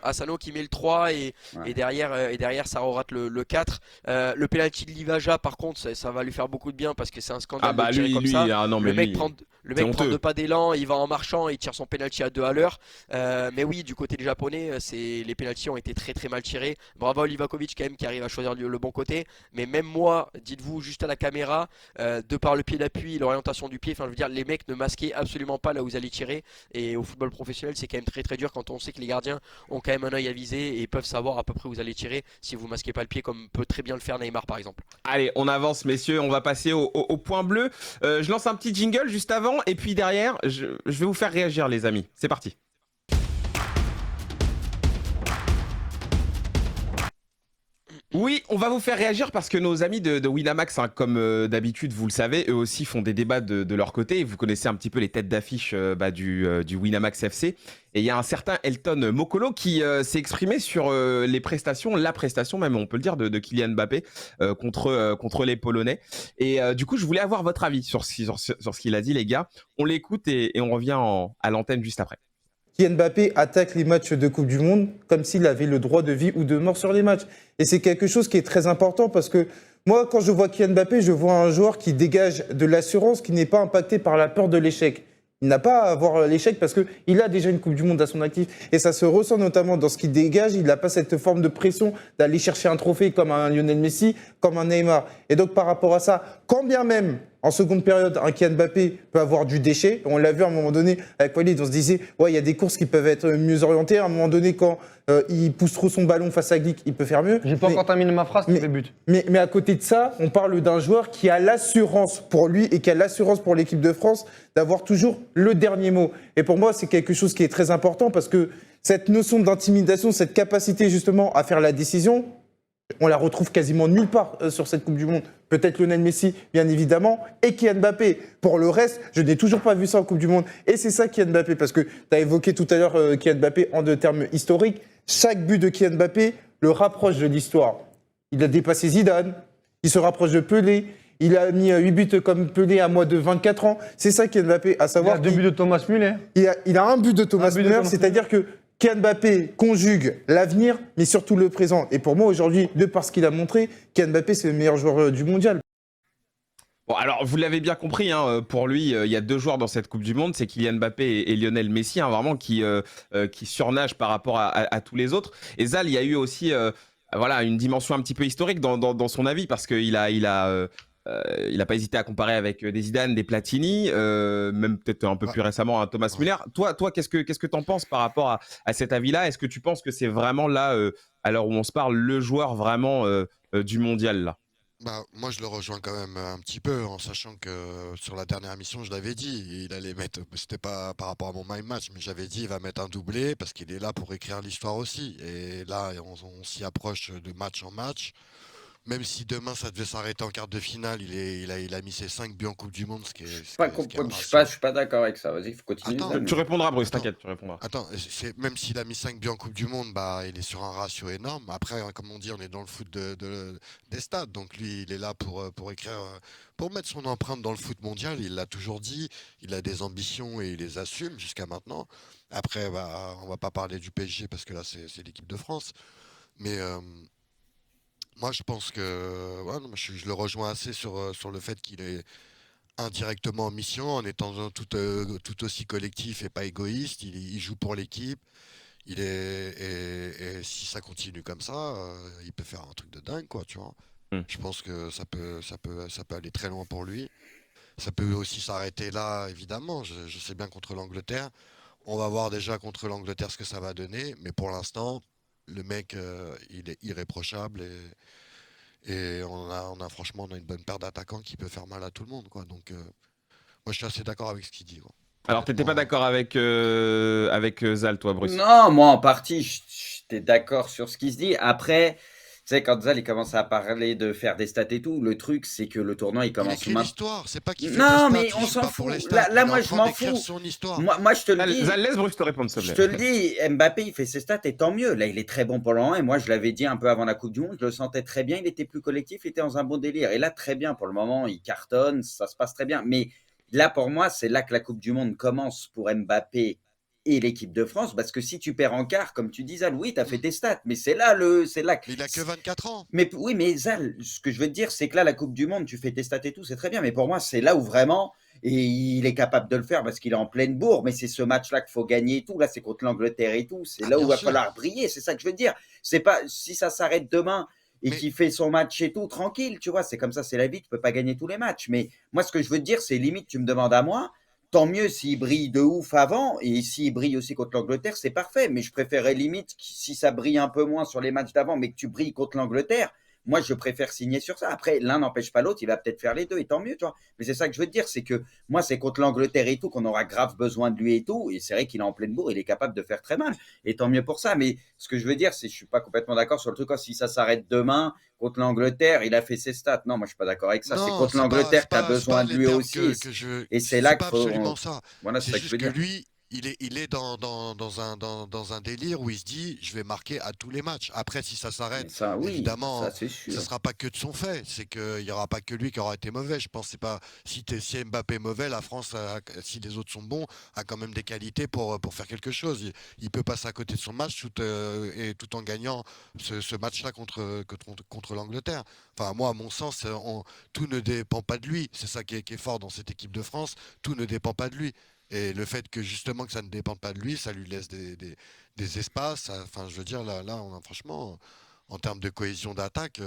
Asano qui met le 3 et Ouais. derrière Saro rate le 4. Le penalty de Livaja par contre ça va lui faire beaucoup de bien parce que c'est un scandale Ah bah de tirer lui, comme ça. ah non mais Le mec lui, prend c'est prend honteux. deux pas d'élan, il va en marchant et il tire son penalty à 2 à l'heure. Mais oui, du côté des Japonais, les penalties ont été très mal tirés. Bravo à Livakovic quand même qui arrive à choisir le bon côté. Mais même moi, dites-vous juste à la caméra, de par le pied d'appui, l'orientation du pied, enfin je veux dire, les mecs ne masquaient absolument pas là où ils allaient tirer. Et au football professionnel, c'est quand même très dur quand on sait que les gardiens ont quand même un œil à viser et peuvent savoir à peu près où vous allez tirer si vous masquez pas le pied, comme peut très bien le faire Neymar par exemple. Allez, on avance messieurs, on va passer au point bleu. Je lance un petit jingle juste avant et puis derrière, je vais vous faire réagir les amis. C'est parti. Oui, on va vous faire réagir parce que nos amis de Winamax, hein, comme d'habitude, vous le savez, eux aussi font des débats de leur côté. Et vous connaissez un petit peu les têtes d'affiche du Winamax FC. Et il y a un certain Elton Mokolo qui s'est exprimé sur les prestations, la prestation même, on peut le dire, de Kylian Mbappé contre les Polonais. Et du coup, je voulais avoir votre avis sur ce qu'il a dit, les gars. On l'écoute et on revient à l'antenne juste après. Kylian Mbappé attaque les matchs de Coupe du Monde comme s'il avait le droit de vie ou de mort sur les matchs. Et c'est quelque chose qui est très important parce que moi, quand je vois Kylian Mbappé, je vois un joueur qui dégage de l'assurance, qui n'est pas impacté par la peur de l'échec. Il n'a pas à avoir l'échec parce qu'il a déjà une Coupe du Monde à son actif. Et ça se ressent notamment dans ce qu'il dégage. Il n'a pas cette forme de pression d'aller chercher un trophée comme un Lionel Messi, comme un Neymar. Et donc par rapport à ça, quand bien même en seconde période, un Kylian Mbappé peut avoir du déchet. On l'a vu à un moment donné avec Walid, on se disait, ouais, il y a des courses qui peuvent être mieux orientées. À un moment donné, quand il pousse trop son ballon face à Glick, il peut faire mieux. J'ai pas encore terminé ma phrase, tu fais but. Mais à côté de ça, on parle d'un joueur qui a l'assurance pour lui et qui a l'assurance pour l'équipe de France d'avoir toujours le dernier mot. Et pour moi, c'est quelque chose qui est très important parce que cette notion d'intimidation, cette capacité justement à faire la décision, on la retrouve quasiment nulle part sur cette Coupe du Monde. Peut-être Lionel Messi, bien évidemment, et Kylian Mbappé. Pour le reste, je n'ai toujours pas vu ça en Coupe du Monde. Et c'est ça Kylian Mbappé, parce que tu as évoqué tout à l'heure Kylian Mbappé en de termes historiques. Chaque but de Kylian Mbappé le rapproche de l'histoire. Il a dépassé Zidane, il se rapproche de Pelé, Il a mis 8 buts comme Pelé à moins de 24 ans. C'est ça Kylian Mbappé, à Il savoir a 2 buts de Thomas Müller. il a un but de Thomas Un but de Müller, Thomas c'est-à-dire que Kylian Mbappé conjugue l'avenir, mais surtout le présent. Et pour moi, aujourd'hui, de par ce qu'il a montré, Kylian Mbappé, c'est le meilleur joueur du mondial. Bon, alors, vous l'avez bien compris, hein, pour lui, il y a 2 joueurs dans cette Coupe du Monde, c'est Kylian Mbappé et Lionel Messi, hein, vraiment, qui surnagent par rapport à tous les autres. Et Zal, il y a eu aussi voilà, une dimension un petit peu historique dans son avis, parce qu'il il a pas hésité à comparer avec des Zidane, des Platini, même peut-être un peu plus récemment un Thomas Müller. Toi, qu'est-ce que t'en penses par rapport à cet avis-là? Est-ce que tu penses que c'est vraiment là, à l'heure où on se parle, le joueur vraiment du mondial là? Bah, moi, je le rejoins quand même un petit peu, en sachant que sur la dernière émission, je l'avais dit, il allait mettre, c'était pas par rapport à mon My Match, mais j'avais dit, il va mettre un doublé parce qu'il est là pour écrire l'histoire aussi. Et là, on s'y approche de match en match. Même si demain ça devait s'arrêter en quart de finale, il a mis ses 5 buts en Coupe du Monde, ce qui est, ce Pas qui est- ce qui est un je suis ratio. je suis pas d'accord avec ça. Vas-y, faut continuer. Attends, Zan. Tu répondras, Bruce, Attends. t'inquiète, tu répondras. Attends, même s'il a mis 5 buts en Coupe du Monde, bah, il est sur un ratio énorme. Après, comme on dit, on est dans le foot des stades. Donc lui, il est là pour écrire, pour mettre son empreinte dans le foot mondial. Il l'a toujours dit. Il a des ambitions et il les assume jusqu'à maintenant. Après, bah, on va pas parler du PSG parce que là, c'est l'équipe de France. Mais moi, je pense que ouais, non, je le rejoins assez sur le fait qu'il est indirectement en mission, en étant tout aussi collectif et pas égoïste. Il joue pour l'équipe. Et si ça continue comme ça, il peut faire un truc de dingue, quoi, tu vois. Hmm. Je pense que ça peut aller très loin pour lui. Ça peut aussi s'arrêter là, évidemment. Je sais bien contre l'Angleterre. On va voir déjà contre l'Angleterre ce que ça va donner. Mais pour l'instant, le mec, il est irréprochable. Et franchement, on a une bonne paire d'attaquants qui peut faire mal à tout le monde, quoi. Donc, moi, je suis assez d'accord avec ce qu'il dit, quoi. Alors, t'étais pas Honnêtement, d'accord avec Zal, toi, Bruce? Non, moi en partie, j'étais d'accord sur ce qui se dit. Après, tu sais, quand Zal il commence à parler de faire des stats et tout, le truc c'est que le tournoi il il commence écrit maintenant. l'histoire. C'est pas qu'il fait des Non, stats, mais il on joue s'en pas pour les fout. stats. Là, Il est moi en je train m'en d'écrire fous. son histoire. Moi, je te le Zal, dis. Zal, laisse Bruce te répondre, s'il Je te te plaît. le dis, Mbappé, il fait ses stats et tant mieux. Là, il est très bon pour le moment. Et moi, je l'avais dit un peu avant la Coupe du Monde, je le sentais très bien. Il était plus collectif, il était dans un bon délire. Et là, très bien pour le moment, il cartonne, ça se passe très bien. Mais là, pour moi, c'est là que la Coupe du Monde commence pour Mbappé et l'équipe de France. Parce que si tu perds en quart, comme tu dis, Zal, oui, tu as fait tes stats. Mais c'est là que. Mais il a que 24 ans. Mais oui, mais Zal, ce que je veux te dire, c'est que là, la Coupe du Monde, tu fais tes stats et tout, c'est très bien. Mais pour moi, c'est là où vraiment, et il est capable de le faire parce qu'il est en pleine bourre. Mais c'est ce match-là qu'il faut gagner et tout. Là, c'est contre l'Angleterre et tout. C'est Ah, là où il bien va sûr. falloir briller. C'est ça que je veux te dire. C'est pas si ça s'arrête demain et Mais qu'il fait son match et tout, tranquille, tu vois. C'est comme ça, c'est la vie. Tu peux pas gagner tous les matchs. Mais moi, ce que je veux te dire, c'est limite, tu me demandes à moi. Tant mieux s'il brille de ouf avant et s'il brille aussi contre l'Angleterre, c'est parfait. Mais je préférerais limite si ça brille un peu moins sur les matchs d'avant, mais que tu brilles contre l'Angleterre. Moi, je préfère signer sur ça. Après, l'un n'empêche pas l'autre, il va peut-être faire les deux, et tant mieux, tu vois. Mais c'est ça que je veux te dire, c'est que moi, c'est contre l'Angleterre et tout qu'on aura grave besoin de lui et tout. Et c'est vrai qu'il est en pleine bourre, il est capable de faire très mal. Et tant mieux pour ça. Mais ce que je veux dire, c'est que je suis pas complètement d'accord sur le truc. Si ça s'arrête demain contre l'Angleterre, il a fait ses stats. Non, moi, je suis pas d'accord avec ça. C'est non, contre c'est pas, l'Angleterre c'est que tu as pas, c'est pas besoin de les lui termes aussi. que je. Et c'est C'est là pas qu'il faut. absolument ça. Voilà, c'est C'est ça que je juste veux que dire. lui, il est dans un délire où il se dit, je vais marquer à tous les matchs. Après, si ça Mais s'arrête, ça, oui, ça, évidemment, c'est ce sûr. sera pas que de son fait. C'est qu'il y aura pas que lui qui aura été mauvais. Je pense que c'est pas si Mbappé est mauvais, la France, si les autres sont bons, a quand même des qualités pour faire quelque chose. Il peut passer à côté de son match tout en gagnant ce match-là contre l'Angleterre. Enfin, moi, à mon sens, tout ne dépend pas de lui. C'est ça qui est fort dans cette équipe de France. Tout ne dépend pas de lui. Et le fait que justement que ça ne dépend pas de lui, ça lui laisse des espaces. Enfin, je veux dire, là, on a franchement, en termes de cohésion d'attaque,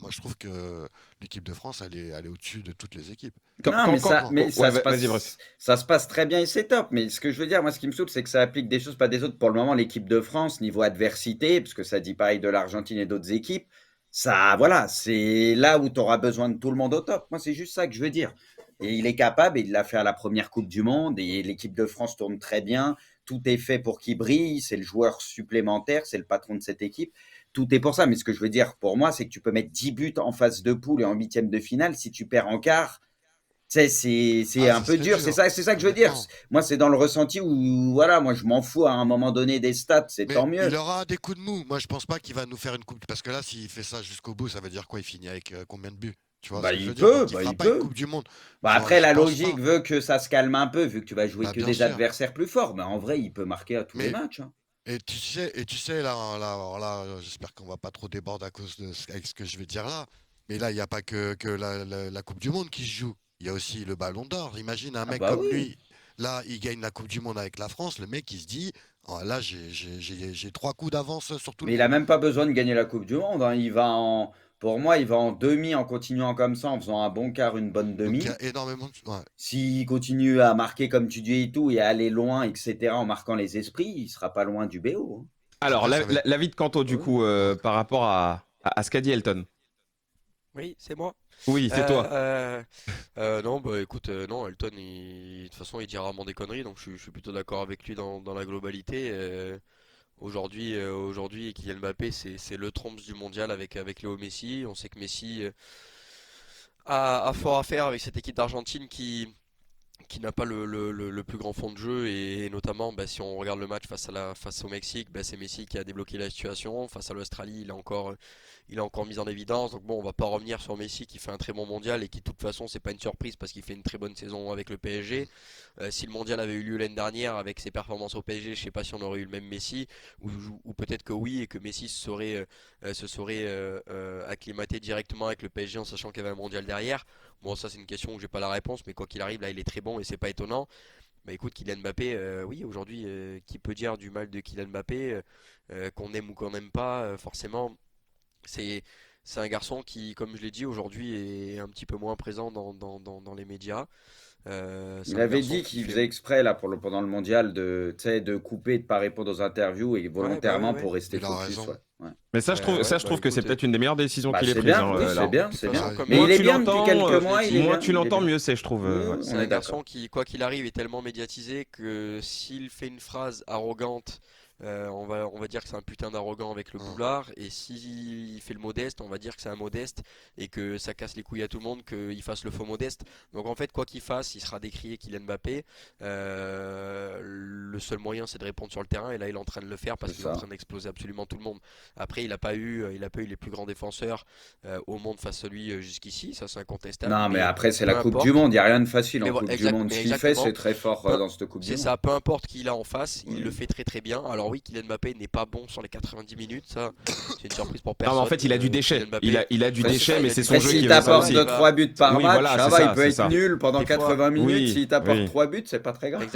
moi je trouve que l'équipe de France, elle est au-dessus de toutes les équipes. Non, mais Ouais, vas-y, Bruce. ça se passe très bien et c'est top. Mais ce que je veux dire, moi, ce qui me saoule, c'est que ça applique des choses, pas des autres. Pour le moment, l'équipe de France, niveau adversité, parce que ça dit pareil de l'Argentine et d'autres équipes, ça, voilà, c'est là où tu auras besoin de tout le monde au top. Moi, c'est juste ça que je veux dire. Et il est capable, et il l'a fait à la première Coupe du Monde, et l'équipe de France tourne très bien. Tout est fait pour qu'il brille. C'est le joueur supplémentaire, c'est le patron de cette équipe. Tout est pour ça. Mais ce que je veux dire pour moi, c'est que tu peux mettre 10 buts en phase de poule et en huitième de finale. Si tu perds en quart, tu sais, c'est Ah, un ça peu serait dur. dur, C'est ça que je veux dire. honnêtement. Moi, c'est dans le ressenti où, voilà, moi, je m'en fous à un moment donné des stats, c'est Mais tant mieux. il aura des coups de mou. Moi, je pense pas qu'il va nous faire une coupe. Parce que là, s'il fait ça jusqu'au bout, ça veut dire quoi? Il finit avec combien de buts? Tu vois Bah, ce que je il veux dire? peut, Donc il bah, fera il pas une peut. Coupe du Monde. Bah, Genre, après, je la pense logique pas. veut que ça se calme un peu, vu que tu vas jouer Bah, que bien des sûr. adversaires plus forts. Mais en vrai, il peut marquer à tous les Mais matchs, hein. et tu sais alors là, j'espère qu'on va pas trop déborder à cause de avec ce que je vais dire là. Mais là, il n'y a pas que la Coupe du Monde qui se joue. Il y a aussi le Ballon d'Or. Imagine un Ah mec bah comme oui. lui, là, il gagne la Coupe du Monde avec la France. Le mec, il se dit, oh, là, j'ai 3 coups d'avance sur tout le Mais il a monde. même pas besoin de gagner la coupe du monde, hein. Pour moi, il va en demi en continuant comme ça, en faisant un bon quart, une bonne Donc il y demi. a énormément de. Ouais, S'il continue à marquer comme tu dis et tout, et à aller loin, etc., en marquant les esprits, il sera pas loin du BO, hein. Alors, après, ça va être. l'avis de Kanto, du Oui. coup, Ouais. par rapport à ce qu'a dit Elton. Oui, c'est moi. Oui, c'est toi. Non, bah écoute, non, Elton, de toute façon, il dit rarement des conneries, donc je suis plutôt d'accord avec lui dans la globalité. Aujourd'hui, Kylian Mbappé, c'est le trompe du mondial avec Léo Messi. On sait que Messi a fort à faire avec cette équipe d'Argentine qui n'a pas le plus grand fond de jeu et notamment si on regarde le match face au Mexique, c'est Messi qui a débloqué la situation. Face à l'Australie, il a encore mis en évidence. Donc bon, on va pas revenir sur Messi qui fait un très bon mondial et qui de toute façon c'est pas une surprise parce qu'il fait une très bonne saison avec le PSG. Si le mondial avait eu lieu l'année dernière avec ses performances au PSG, je sais pas si on aurait eu le même Messi ou peut-être que oui et que Messi se serait acclimaté directement avec le PSG en sachant qu'il y avait un mondial derrière. Bon, ça c'est une question où j'ai pas la réponse, mais quoi qu'il arrive, là il est très bon et c'est pas étonnant. Bah écoute, Kylian Mbappé, oui, aujourd'hui, qui peut dire du mal de Kylian Mbappé, qu'on aime ou qu'on n'aime pas, forcément, c'est c'est un garçon qui, comme je l'ai dit, aujourd'hui est un petit peu moins présent dans les médias. C'est Il un avait garçon dit qui qu'il fait. faisait exprès là pendant le mondial tu sais, de couper, de pas répondre aux interviews et Ouais, bah ouais, volontairement ouais. pour rester Il a focus. raison. Ouais. Ouais. Mais ça, Ouais, je bah trouve que c'est écoute, peut-être une des meilleures décisions Bah qu'il ait c'est prises, bien, hein, oui, c'est là. bien, de toute c'est bien. façon, Ouais. comme Mais Moins il est tu bien depuis l'entends, quelques mois, il est moins bien, tu il est l'entends, bien. mieux c'est, je trouve. Oui, Ouais. oui, c'est on un est d'accord. garçon qui, quoi qu'il arrive, est tellement médiatisé que s'il fait une phrase arrogante, on va dire que c'est un putain d'arrogant avec le Hum. boulard. Et s'il fait le modeste, on va dire que c'est un modeste et que ça casse les couilles à tout le monde qu'il fasse le faux modeste. Donc en fait, quoi qu'il fasse, il sera décrié Kylian Mbappé. Le seul moyen, c'est de répondre sur le terrain. Et là, il est en train de le faire parce C'est qu'il est en ça. train d'exploser absolument tout le monde. Après, il a pas eu les plus grands défenseurs au monde face à lui jusqu'ici. Ça, c'est incontestable. Non, mais Mais après, c'est peu la Coupe du importe. Monde. Il n'y a rien de facile Mais en voilà, Coupe du Monde. mais Ce qu'il fait, exactement. c'est très fort Peu- dans cette Coupe du C'est Monde. ça, peu importe qui il a en face, il le Oui. fait très très bien. Alors oui, Kylian Mbappé n'est pas bon sur les 90 minutes, ça c'est une surprise pour Non, mais en personne. fait, il a du Kylian déchet. Mbappé, Il a du ouais, c'est déchet, ça, mais il a c'est du son Mais jeu déchet. qui s'il veut ça t'apporte aussi. 2-3 buts par Oui, match, voilà, ça c'est va, il ça, peut c'est être ça. nul pendant Des fois, 80 minutes. Oui, S'il t'apporte oui. 3 buts, c'est pas très grave.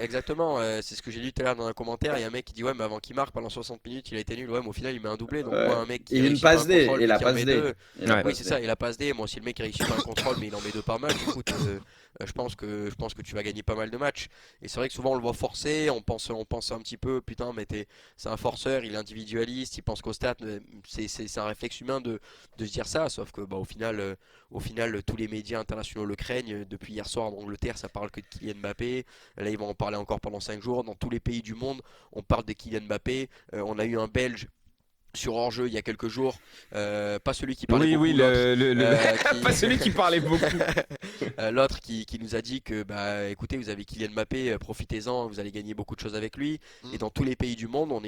exactement, c'est ce que j'ai lu tout à l'heure dans un commentaire. Il y a un mec qui dit ouais, mais avant qu'il marque pendant 60 minutes, il a été nul. Ouais, mais au final, il met un doublé. Donc moi, Ouais. un mec qui Et une réussit pas un passe D. contrôle Et mais la qui en passe met D. deux, Et la Ouais. oui, passe c'est D. ça. Et la passe D. Moi, si le mec réussit pas un contrôle mais il en met deux par match, écoute, je pense que tu vas gagner pas mal de matchs. Et c'est vrai que souvent on le voit forcer, on pense un petit peu, putain, mais c'est un forceur, il est individualiste, il pense qu'au stats. C'est un réflexe humain de se dire ça, sauf que au final, tous les médias internationaux le craignent. Depuis hier soir en Angleterre, ça parle que de Kylian Mbappé. Là, ils vont en parler encore pendant 5 jours. Dans tous les pays du monde, on parle de Kylian Mbappé. On a eu un Belge sur hors-jeu il y a quelques jours, pas celui qui parlait Oui, beaucoup, oui, l'autre, pas celui qui parlait beaucoup. l'autre qui nous a dit que bah écoutez, vous avez Kylian Mbappé, profitez-en, vous allez gagner beaucoup de choses avec lui. Et Hum. dans tous les pays du monde, on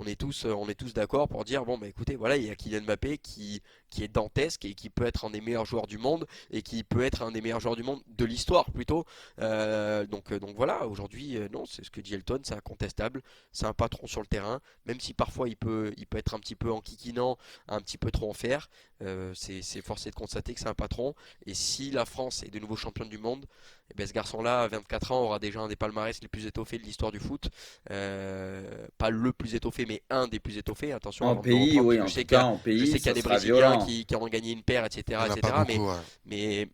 est tous d'accord pour dire bon bah écoutez, voilà, il y a Kylian Mbappé qui est dantesque et qui peut être un des meilleurs joueurs du monde et qui peut être un des meilleurs joueurs du monde de l'histoire plutôt. Donc voilà, aujourd'hui non, c'est ce que dit Elton, c'est incontestable, c'est un patron sur le terrain, même si parfois il peut être un petit peu enquiquinant, un petit peu trop en faire. C'est forcé de constater que c'est un patron. Et si la France est de nouveau championne du monde, eh ben ce garçon-là, à 24 ans, aura déjà un des palmarès les plus étoffés de l'histoire du foot. Pas le plus étoffé, mais un des plus étoffés. Attention En avant de me pays, reprendre, oui, parce en que je sais tout qu'il y cas, a, en je sais pays, qu'il y a ça des sera Brésiliens violent. qui en ont gagné une paire, Il etc., n'y en a pas etc. beaucoup, ouais.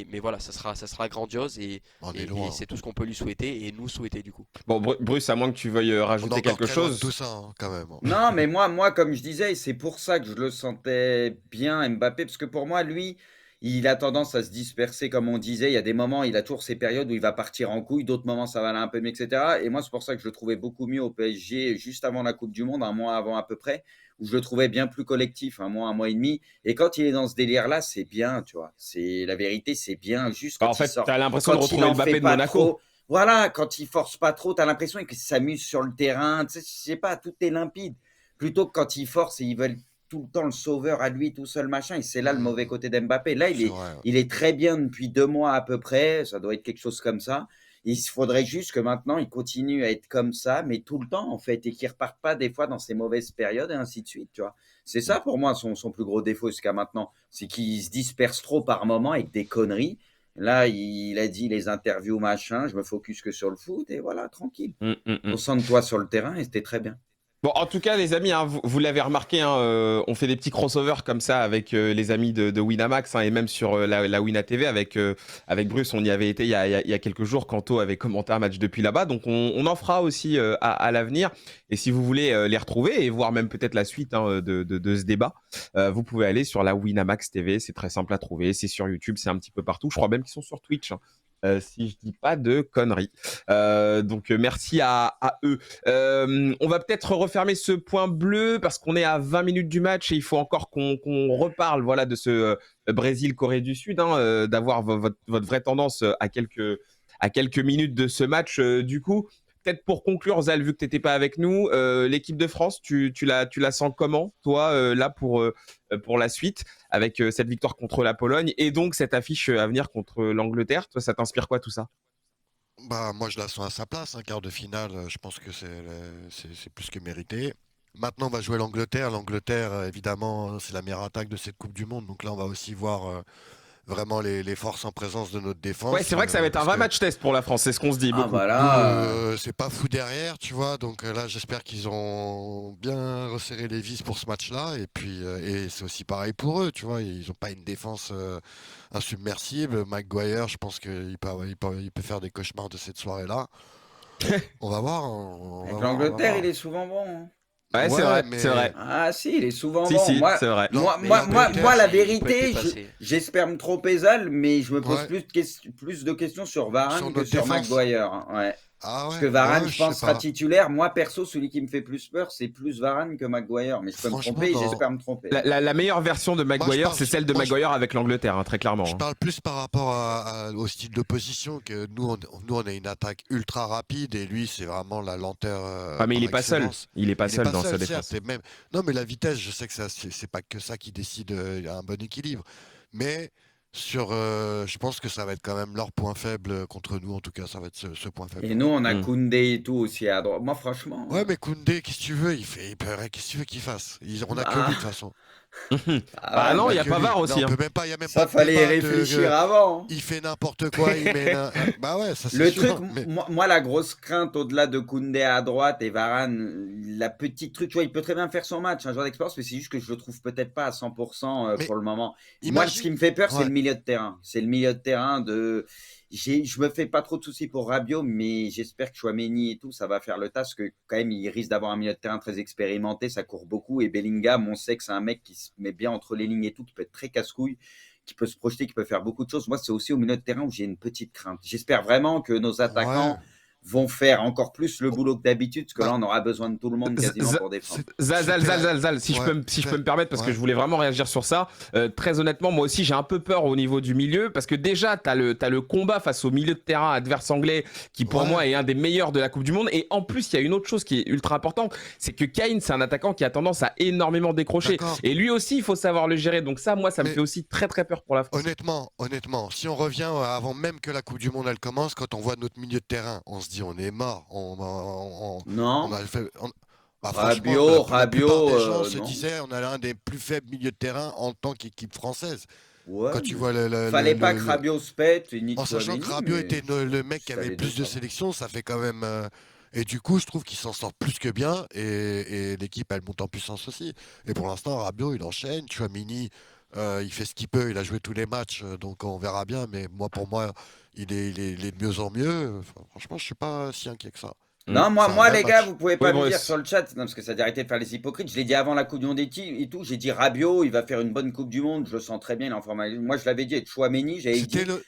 Mais voilà, ça sera grandiose On est et loin. c'est tout ce qu'on peut lui souhaiter et nous souhaiter du coup. Bon, Bruce, à moins que tu veuilles On est rajouter encore quelque très loin de chose. tout ça, hein, quand même. Non, mais moi, comme je disais, c'est pour ça que je le sentais bien, Mbappé, parce que pour moi, lui, il a tendance à se disperser, comme on disait. Il y a des moments, il a toujours ces périodes où il va partir en couille, d'autres moments, ça va aller un peu mieux, etc. Et moi, c'est pour ça que je le trouvais beaucoup mieux au PSG juste avant la Coupe du Monde, un mois avant à peu près, où je le trouvais bien plus collectif, un mois et demi. Et quand il est dans ce délire-là, c'est bien, tu vois. C'est la vérité, c'est bien, juste Bah, en quand il fait, sort, t'as l'impression de quand il retrouver en fait Mbappé de pas Monaco. trop. Voilà, quand il force pas trop, tu as l'impression qu'il s'amuse sur le terrain. Tu sais, je sais pas, tout est limpide. Plutôt que quand il force et ils veulent tout le temps le sauveur à lui tout seul, machin. Et c'est là le mauvais côté d'Mbappé. Là, C'est vrai. Ouais. il est très bien depuis 2 mois à peu près. Ça doit être quelque chose comme ça. Il faudrait juste que maintenant, il continue à être comme ça, mais tout le temps, en fait, et qu'il ne reparte pas des fois dans ses mauvaises périodes et ainsi de suite, tu vois. C'est ça pour moi son plus gros défaut jusqu'à maintenant. C'est qu'il se disperse trop par moment avec des conneries. Là, il a dit les interviews, machin, je me focus que sur le foot et voilà, tranquille. Concentre-toi sur le terrain et c'était très bien. Bon, en tout cas, les amis, hein, vous l'avez remarqué, hein, on fait des petits crossovers comme ça avec les amis de Winamax, hein, et même sur la Wina TV avec Bruce, on y avait été il y a quelques jours. Kanto avait commenté un match depuis là-bas, donc on en fera aussi à l'avenir. Et si vous voulez les retrouver et voir même peut-être la suite, hein, de ce débat, vous pouvez aller sur la Winamax TV. C'est très simple à trouver, c'est sur YouTube, c'est un petit peu partout. Je crois même qu'ils sont sur Twitch, hein, si je dis pas de conneries. Donc merci à eux. On va peut-être refermer ce point bleu parce qu'on est à 20 minutes du match et il faut encore qu'on reparle, voilà, de ce Brésil-Corée du Sud, hein, d'avoir votre vraie tendance à quelques minutes de ce match. Du coup, peut-être pour conclure, Zal, vu que tu n'étais pas avec nous, l'équipe de France, tu la sens comment, toi, là, pour la suite, avec cette victoire contre la Pologne et donc cette affiche à venir contre l'Angleterre? Toi, ça t'inspire quoi tout ça? Bah, moi, je la sens à sa place. Un quart de finale, je pense que c'est plus que mérité. Maintenant, on va jouer l'Angleterre. L'Angleterre, évidemment, c'est la meilleure attaque de cette Coupe du Monde. Donc là, on va aussi voir vraiment les forces en présence de notre défense. Ouais, c'est vrai que ça va être un parce vrai que match test pour la France, c'est ce qu'on se dit Ah beaucoup. bah nous, là, c'est pas fou derrière, tu vois. Donc là, j'espère qu'ils ont bien resserré les vis pour ce match-là. Et puis, et c'est aussi pareil pour eux, tu vois. Ils ont pas une défense insubmersible. Maguire, je pense qu'il peut faire des cauchemars de cette soirée-là. On va voir. avec l'Angleterre, il est souvent bon, hein. Ouais, c'est Ouais, vrai, mais c'est vrai. Ah si, il est souvent Si, bon. si, Moi, c'est vrai. Non, moi, mais moi, moi, l'Angleterre, moi, la il peut être vérité, dépassé. j'espère me tromper, Zal, mais je me pose ouais, plus de questions sur sur Varane que notre sur défense. Maguire, hein. Ouais. Ah Parce ouais, que Varane, ouais, je je pense, sais sera pas. titulaire. Moi, perso, celui qui me fait plus peur, c'est plus Varane que Maguire. Mais je peux me Franchement, tromper et dans... j'espère me tromper, La, hein. la meilleure version de moi, je Maguire, parle, c'est celle de moi, Maguire avec l'Angleterre, hein, très je clairement. Hein. parle plus par rapport au style de position que nous, on a une attaque ultra rapide et lui, c'est vraiment la lenteur Ah, mais il par est pas seul. excellence. Il est pas Il n'est seul pas dans sa seul, certes. défense. Et même... Non, mais la vitesse, je sais que c'est pas que ça qui décide un bon équilibre. Mais je pense que ça va être quand même leur point faible contre nous. En tout cas, ça va être ce point faible. Et nous, on a Hmm. Koundé et tout aussi à droite. Moi, franchement, Ouais, mais Koundé, qu'est-ce que tu veux? Qu'est-ce que tu veux qu'il fasse? On a que lui de toute façon. Bah ouais, non, On il a y a que lui. Pavard Non, aussi. on Hein. peut même pas, il y a même ça pas de fallait y débat réfléchir avant, hein. il fait n'importe quoi, il met bah ouais, ça c'est Le truc, sûr. Mais moi, la grosse crainte au-delà de Koundé à droite et Varane, la petite truc, tu vois, il peut très bien faire son match, un joueur d'expérience, mais c'est juste que je le trouve peut-être pas à 100% mais pour le moment. Moi, ce imagine. qui me fait peur, c'est Ouais. le milieu de terrain. C'est le milieu de terrain de. Je me fais pas trop de soucis pour Rabiot, mais j'espère que Chouameni et tout, ça va faire le tas, parce que quand même, il risque d'avoir un milieu de terrain très expérimenté, ça court beaucoup. Et Bellingham, on sait que c'est un mec qui se met bien entre les lignes et tout, qui peut être très casse-couille, qui peut se projeter, qui peut faire beaucoup de choses. Moi, c'est aussi au milieu de terrain où j'ai une petite crainte. J'espère vraiment que nos attaquants Ouais. vont faire encore plus le boulot que d'habitude, parce que Bah, là, on aura besoin de tout le monde quasiment pour défendre. Zal, si Ouais, je peux me permettre, parce que ouais. je voulais vraiment réagir sur ça. Très honnêtement, moi aussi, j'ai un peu peur au niveau du milieu, parce que déjà, t'as le combat face au milieu de terrain adverse anglais, qui pour Ouais. moi est un des meilleurs de la Coupe du Monde. Et en plus, il y a une autre chose qui est ultra importante, c'est que Kane, c'est un attaquant qui a tendance à énormément décrocher. D'accord. Et lui aussi, il faut savoir le gérer. Donc ça, moi, ça me Mais fait aussi très très peur pour la France. honnêtement, si on revient avant même que la Coupe du Monde elle commence, quand on voit notre milieu de terrain, on se dit on est mort. On Non, a fait. Bah, franchement, la plupart Rabiot, des gens se non. disaient on a l'un des plus faibles milieux de terrain en tant qu'équipe française. Ouais, Quand tu mais vois fallait pas que Rabiot se pète, ni en sachant Tchouaméni, que Rabiot mais était le mec qui ça avait les plus deux, de ça va. sélections, ça fait quand même. Et du coup, je trouve qu'il s'en sort plus que bien et l'équipe elle monte en puissance aussi. Et pour l'instant, Rabiot il enchaîne. Chouamini, il fait ce qu'il peut, il a joué tous les matchs, donc on verra bien. Mais pour moi, il est de mieux en mieux. Enfin, franchement, je suis pas si inquiet que ça. Non, C'est un moi, vrai les gars, match. vous pouvez Oui, pas me dire Bruce. sur le chat, non, parce que ça a arrêté de faire les hypocrites. Je l'ai dit avant la Coupe du Monde et tout. J'ai dit Rabiot, il va faire une bonne Coupe du Monde. Je le sens très bien, il est en forme. Moi, je l'avais dit. Et Chouameni, j'avais C'était dit vraiment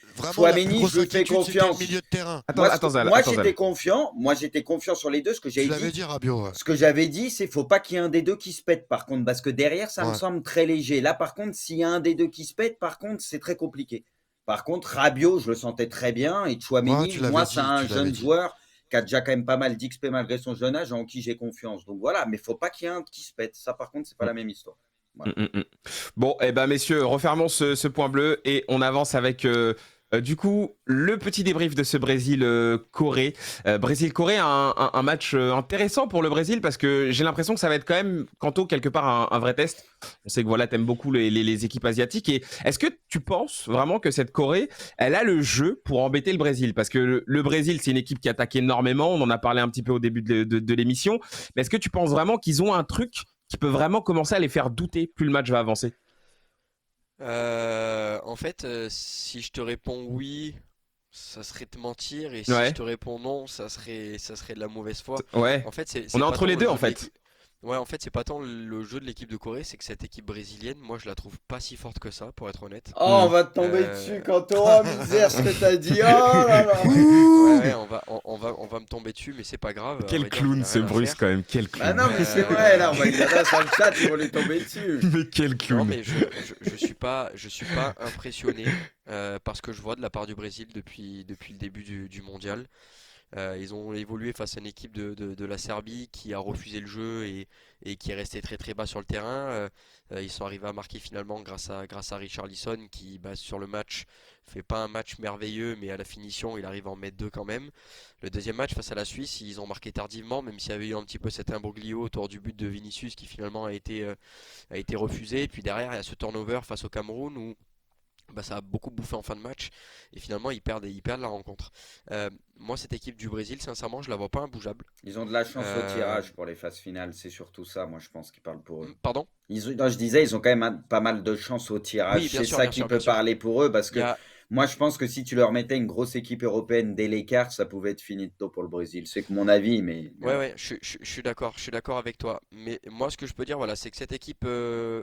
la plus Chouameni, grosse je lui fais inquiétude, c'était le confiance. milieu de terrain. Attends, Zal, Moi, attends, Zal. j'étais confiant. Moi, j'étais confiant sur les deux. Ce que Tu j'avais l'avais dit, dit, Rabiot, ouais. ce que j'avais dit, c'est faut pas qu'il y ait un des deux qui se pète, par contre, parce que derrière, ça me Ouais. semble très léger. Là, par contre, s'il y a un des deux qui se pète, par contre, c'est très compliqué. Par contre, Rabiot, je le sentais très bien. Et Ouais, Chouameni, tu l'avais moi, dit, c'est un tu l'avais jeune dit. joueur qui a déjà quand même pas mal d'XP malgré son jeune âge, en qui j'ai confiance. Donc voilà, mais faut pas qu'il y ait un qui se pète. Ça, par contre, c'est pas la même histoire. Voilà. Bon, eh ben messieurs, refermons ce point bleu et on avance avec du coup le petit débrief de ce Brésil-Corée. Brésil-Corée, un match intéressant pour le Brésil parce que j'ai l'impression que ça va être quand même, Kanto, quelque part un vrai test. On sait que voilà, t'aimes beaucoup les équipes asiatiques. Et est-ce que tu penses vraiment que cette Corée, elle a le jeu pour embêter le Brésil? Parce que le Brésil, c'est une équipe qui attaque énormément. On en a parlé un petit peu au début de l'émission. Mais est-ce que tu penses vraiment qu'ils ont un truc qui peut vraiment commencer à les faire douter plus le match va avancer? En fait, si je te réponds oui, ça serait te mentir, et si Ouais, je te réponds non, ça serait de la mauvaise foi. ouais. En fait, On c'est est pas entre tant les le deux jeu en de fait. l'équipe. Ouais, en fait, c'est pas tant le jeu de l'équipe de Corée, c'est que cette équipe brésilienne, moi, je la trouve pas si forte que ça, pour être honnête. Oh, on Hmm. va te tomber Euh, dessus quand oh misère ce que t'as dit. Oh là là. ouais, on va me tomber dessus, mais c'est pas grave. À Quel vrai dire, j'en clown ai ce rien à Bruce faire. quand même, quel Bah clown. non, mais c'est vrai, là, on va dire ça sur le chat, ils vont lui tomber dessus. Mais quel Non, clown. mais je suis pas impressionné parce que je vois de la part du Brésil depuis le début du mondial. Ils ont évolué face à une équipe de la Serbie qui a refusé le jeu et qui est resté très très bas sur le terrain. Ils sont arrivés à marquer finalement grâce à Richarlison qui, bah, sur le match, fait pas un match merveilleux, mais à la finition, il arrive à en mettre deux quand même. Le deuxième match face à la Suisse, ils ont marqué tardivement, même s'il y avait eu un petit peu cet imbroglio autour du but de Vinicius qui finalement a été refusé. Et puis derrière, il y a ce turnover face au Cameroun où bah, ça a beaucoup bouffé en fin de match et finalement ils perdent la rencontre. Moi, cette équipe du Brésil, sincèrement, je la vois pas imbougeable. Ils ont de la chance au Euh, tirage pour les phases finales, c'est surtout ça, moi je pense qu'ils parlent pour eux. Pardon? Non, je disais, ils ont quand même pas mal de chance au tirage. Oui, bien C'est sûr, ça bien qui sûr, bien peut sûr. parler pour eux parce Il y que a, moi je pense que si tu leur mettais une grosse équipe européenne dès l'écart, ça pouvait être finito pour le Brésil. C'est que mon avis, mais Ouais, voilà. ouais, je suis d'accord avec toi. Mais moi, ce que je peux dire, voilà, c'est que cette équipe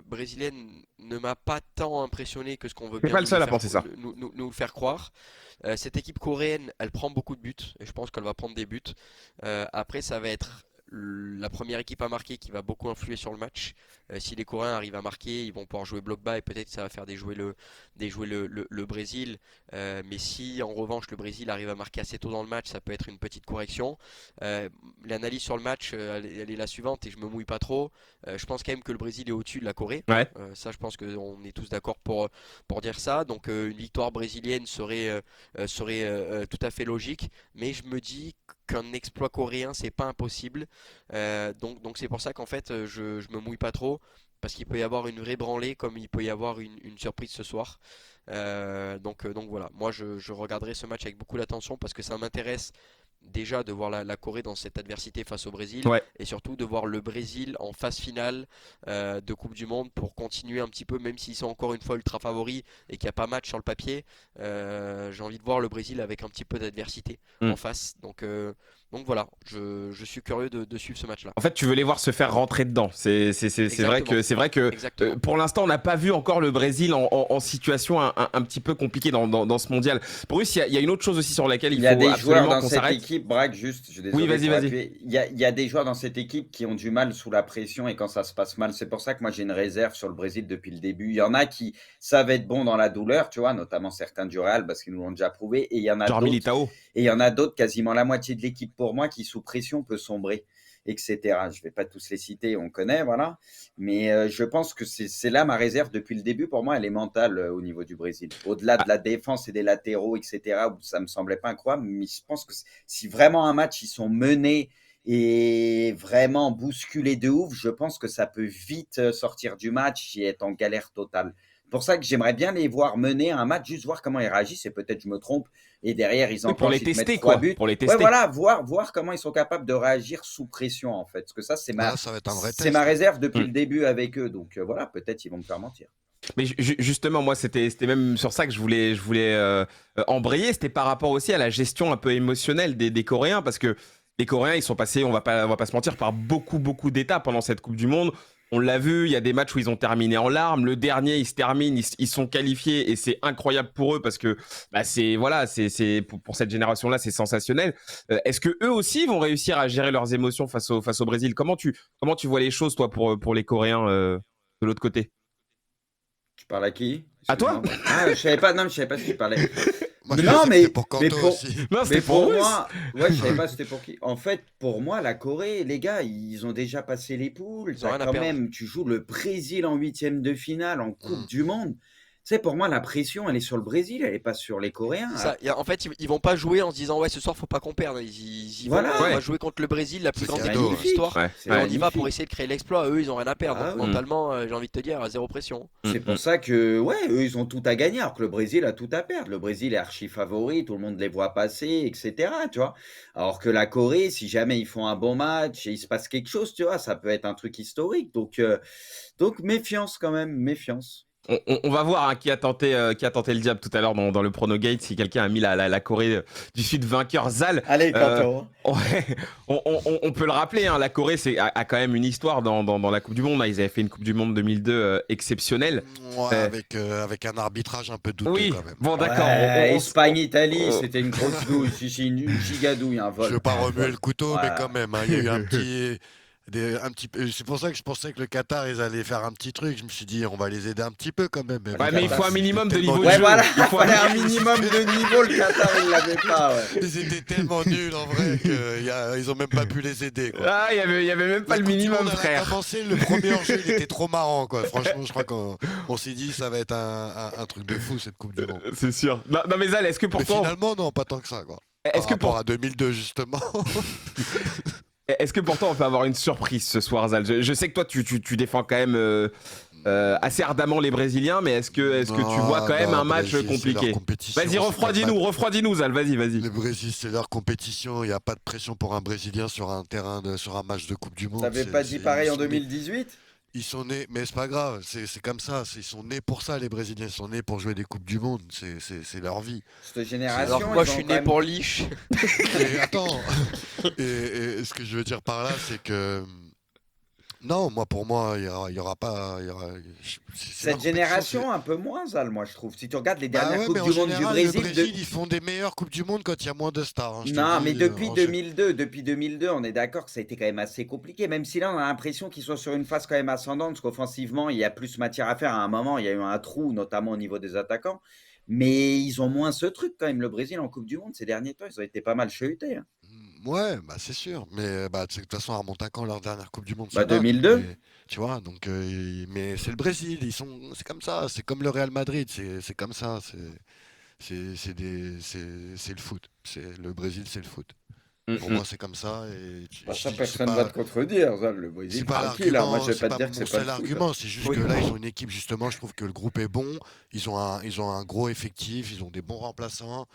brésilienne ne m'a pas tant impressionné que ce qu'on veut T'es bien pas le seul à penser ça. nous le faire croire. Cette équipe coréenne, elle prend beaucoup de buts, et je pense qu'elle va prendre des buts. Après, ça va être la première équipe à marquer qui va beaucoup influer sur le match. Si les Coréens arrivent à marquer, ils vont pouvoir jouer bloc bas et peut-être que ça va faire déjouer le Brésil. Mais si en revanche le Brésil arrive à marquer assez tôt dans le match, ça peut être une petite correction. Euh, L'analyse sur le match, elle est la suivante et je me mouille pas trop. Je pense quand même que le Brésil est au-dessus de la Corée. Ouais. Ça, je pense qu'on est tous d'accord pour dire ça. Donc, une victoire brésilienne serait tout à fait logique. Mais je me dis qu'un exploit coréen, c'est pas impossible. Donc c'est pour ça qu'en fait, je me mouille pas trop. Parce qu'il peut y avoir une vraie branlée comme il peut y avoir une surprise ce soir. Donc voilà, moi je regarderai ce match avec beaucoup d'attention parce que ça m'intéresse déjà de voir la Corée dans cette adversité face au Brésil Ouais. et surtout de voir le Brésil en phase finale de Coupe du Monde pour continuer un petit peu, même s'ils sont encore une fois ultra favoris et qu'il n'y a pas match sur le papier. J'ai envie de voir le Brésil avec un petit peu d'adversité Mm. en face. Donc voilà, je suis curieux de suivre ce match-là. En fait, tu veux les voir se faire rentrer dedans. C'est vrai Exactement. c'est vrai que Exactement. pour l'instant, on n'a pas vu encore le Brésil en situation un petit peu compliquée dans ce mondial. Bruce, il y a une autre chose aussi sur laquelle Il il y a faut des joueurs absolument dans qu'on cette s'arrête. équipe, Braque, juste, je suis Oui, désolé vas-y, pour vas-y. appuyer. Il y a des joueurs dans cette équipe qui ont du mal sous la pression et quand ça se passe mal. C'est pour ça que moi j'ai une réserve sur le Brésil depuis le début. Il y en a qui savent être bons dans la douleur, tu vois, notamment certains du Real parce qu'ils nous l'ont déjà prouvé. Et il y en a Genre d'autres, Militao. et il y en a d'autres, quasiment la moitié de l'équipe pour moi, qui sous pression peut sombrer, etc. Je ne vais pas tous les citer, on connaît, voilà. Mais je pense que c'est là ma réserve depuis le début. Pour moi, elle est mentale au niveau du Brésil. Au-delà de la défense et des latéraux, etc., où ça ne me semblait pas incroyable. Mais je pense que si vraiment un match, ils sont menés et vraiment bousculés de ouf, je pense que ça peut vite sortir du match et être en galère totale. C'est pour ça que j'aimerais bien les voir mener un match, juste voir comment ils réagissent. Et peut-être je me trompe. Et derrière, ils Oui, pour les enclenchent, ils te mettent tester, 3 quoi. buts. Pour les Ouais, tester. voilà, voir comment ils sont capables de réagir sous pression, en fait. Parce que ça, c'est Là, ça va être un vrai c'est test. ma réserve depuis Mm. le début avec eux. Donc voilà, peut-être ils vont me faire mentir. Mais justement, moi, c'était même sur ça que je voulais embrayer. C'était par rapport aussi à la gestion un peu émotionnelle des Coréens, parce que les Coréens, ils sont passés, on va pas se mentir, par beaucoup d'étapes pendant cette Coupe du Monde. On l'a vu, il y a des matchs où ils ont terminé en larmes. Le dernier, ils se terminent, ils sont qualifiés et c'est incroyable pour eux parce que bah, pour cette génération-là, c'est sensationnel. Est-ce que eux aussi vont réussir à gérer leurs émotions face au Brésil? Comment tu vois les choses, toi, pour les Coréens de l'autre côté? Tu parles à qui? À toi? Excuse-moi. Ah, je savais pas, non, je savais pas si tu parlais. Moi, je Non, pensais que mais- c'était pour mais Kanto pour- aussi. Non, Mais c'était pour pour Russe. moi, ouais, je savais pas c'était pour qui. En fait, pour moi, la Corée, les gars, ils ont déjà passé les poules. Ils ont T'as rien à quand perdre. même, tu joues le Brésil en huitième de finale, en Coupe Mm. du Monde. Tu sais, pour moi, la pression, elle est sur le Brésil, elle est pas sur les Coréens. C'est ça. En fait, ils vont pas jouer en se disant ouais ce soir faut pas qu'on perde. Ils y Voilà. vont. On Ouais. va jouer contre le Brésil, la plus C'est grande cadeau, équipe de ouais. l'histoire. Ouais. C'est Et on y va magnifique. pour essayer de créer l'exploit. Eux, ils ont rien à perdre. Ah Donc, oui. mentalement, j'ai envie de te dire, zéro pression. C'est pour ça que, ouais, eux, ils ont tout à gagner, alors que le Brésil a tout à perdre. Le Brésil est archi favori, tout le monde les voit passer, etc., tu vois. Alors que la Corée, si jamais ils font un bon match et il se passe quelque chose, tu vois, ça peut être un truc historique. Donc méfiance quand même, méfiance. On va voir hein, qui a tenté le diable tout à l'heure dans le Pronogate, si quelqu'un a mis la Corée du Sud vainqueur. Zal, Allez, Euh, ouais, on peut le rappeler, hein, la Corée a quand même une histoire dans la Coupe du Monde. Hein. Ils avaient fait une Coupe du Monde 2002 exceptionnelle. Ouais, avec un arbitrage un peu douteux Oui, quand même. bon d'accord. Espagne-Italie, on- c'était une grosse douille, une gigadouille, un vol. Je veux pas Un remuer vol. le couteau, mais Voilà. quand même, hein, il y a eu un petit peu. C'est pour ça que je pensais que le Qatar, ils allaient faire un petit truc. Je me suis dit, on va les aider un petit peu quand même. Ouais, mais il faut un minimum de Tellement niveau de Ouais, jeu. voilà, Il faut fallait un minimum de niveau, le Qatar, il l'avait pas, ouais. Ils étaient tellement nuls en vrai qu'ils ont même pas pu les aider. Quoi. Ah, il y avait même pas La le Coupe du minimum, Monde, elle a frère. commencé, le premier hors-jeu, il était trop marrant. Quoi. Franchement, je crois qu'on s'est dit, ça va être un truc de fou cette Coupe du Monde. C'est sûr. Non, mais Zal, est-ce que pour Mais toi, finalement, non, pas tant que ça. Quoi. est-ce Par que rapport pour à 2002, justement. Est-ce que pour toi on peut avoir une surprise ce soir, Zal? Je sais que toi tu défends quand même assez ardemment les Brésiliens, mais est-ce que tu vois quand même un match compliqué? Vas-y, refroidis-nous, Zal, vas-y. Le Brésil, c'est leur compétition. Il n'y a pas de pression pour un Brésilien sur un sur un match de Coupe du Monde. T'avais pas dit pareil en 2018? Ils sont nés, mais c'est pas grave, c'est comme ça. Ils sont nés pour ça, les Brésiliens. Ils sont nés pour jouer des Coupes du Monde. C'est leur vie. Cette génération, Alors moi, ils je ont suis quand né même- pour Lich. Mais attends, et ce que je veux dire par là, c'est que non, pour moi, il y aura pas. C'est leur Cette génération, un peu moins, Zal, moi, je trouve. Si tu regardes les compétition, dernières ouais, mais Coupes en du Monde général, du le Brésil... Brésil, ils font des meilleures Coupes du Monde quand il y a moins de stars. Hein, je te Non, dis, mais depuis en 2002, on est d'accord que ça a été quand même assez compliqué, même si là, on a l'impression qu'ils sont sur une phase quand même ascendante, parce qu'offensivement, il y a plus matière à faire. À un moment, il y a eu un trou, notamment au niveau des attaquants, mais ils ont moins ce truc quand même, le Brésil en Coupe du Monde, ces derniers temps, ils ont été pas mal chahutés. Hein. Ouais, bah c'est sûr. Mais bah, tu sais que de toute façon, à remonte à quand leur dernière Coupe du Monde? Bah, ça date, 2002. mais, tu vois, donc, mais c'est le Brésil, c'est comme ça. C'est comme le Real Madrid, c'est comme ça. C'est le foot. Le Brésil, c'est le foot. Pour moi, c'est comme ça. Et Bah, ça, c'est personne pas- va te contredire, Zal, le c'est Brésil, pas tranquille, hein. Moi, je vais l'argument, pas te dire que c'est mon pas seul le foot, hein. argument. C'est juste Oui. que là, ils ont une équipe, justement, je trouve que le groupe est bon. Ils ont un gros effectif, ils ont des bons remplaçants.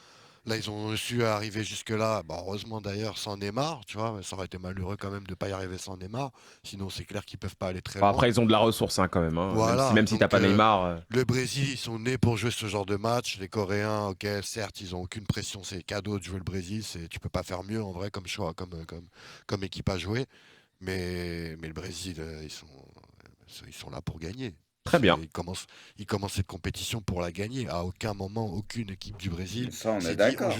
Là, ils ont su arriver jusque-là. Bah, heureusement d'ailleurs, sans Neymar, tu vois. Ça aurait été malheureux quand même de ne pas y arriver sans Neymar. Sinon, c'est clair qu'ils peuvent pas aller très Bon, loin. après ils ont de la ressource hein, quand même. Hein. Voilà, Même si t'as donc, pas Neymar. Le Brésil, ils sont nés pour jouer ce genre de match. Les Coréens, ok, certes, ils ont aucune pression. C'est cadeau de jouer le Brésil. Tu peux pas faire mieux en vrai comme choix, comme équipe à jouer. Mais le Brésil, ils sont là pour gagner. Très bien. Ils commencent cette compétition pour la gagner. À aucun moment, aucune équipe du Brésil Ça, on s'est est dit, d'accord.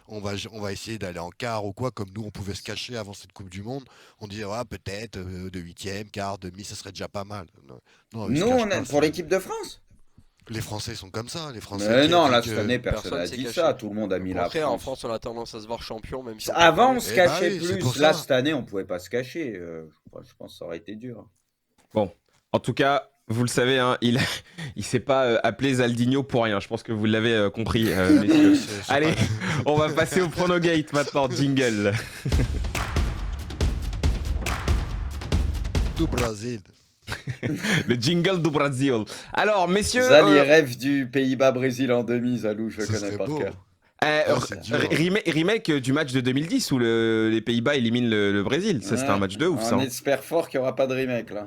on va essayer d'aller en quart ou quoi, comme nous, on pouvait se cacher avant cette Coupe du Monde. On disait, ah, peut-être de huitième, quart, demi, ça serait déjà pas mal. Non, ils se Nous, cachent on pas, est pour l'équipe de France. les Français sont comme ça. Les Français Mais qui non, disent là, que- cette année, personne personne n'a s'est dit caché. ça. Tout le monde a mis Au la contraire, en France. France, on a tendance à se voir champion, même si on Avant, on perd. se Eh bah cachait oui, c'est plus. pour Là, ça. cette année, on pouvait pas se cacher. Je pense que ça aurait été dur. Bon, en tout cas, vous le savez, hein, il s'est pas appelé Zaldinho pour rien. Je pense que vous l'avez compris, messieurs. C'est Allez, pas- on va passer au Pronogate maintenant. Jingle. Tout Brésil. Le jingle du Brésil. Alors, messieurs, Zal, il rêve du Pays-Bas-Brésil en demi, Zalou, je le Ce connais serait par beau. cœur. c'est dur. remake du match de 2010 où les Pays-Bas éliminent le Brésil. Ça, c'était un Ouais, match de ouf, ça. On hein. espère fort qu'il n'y aura pas de remake, là.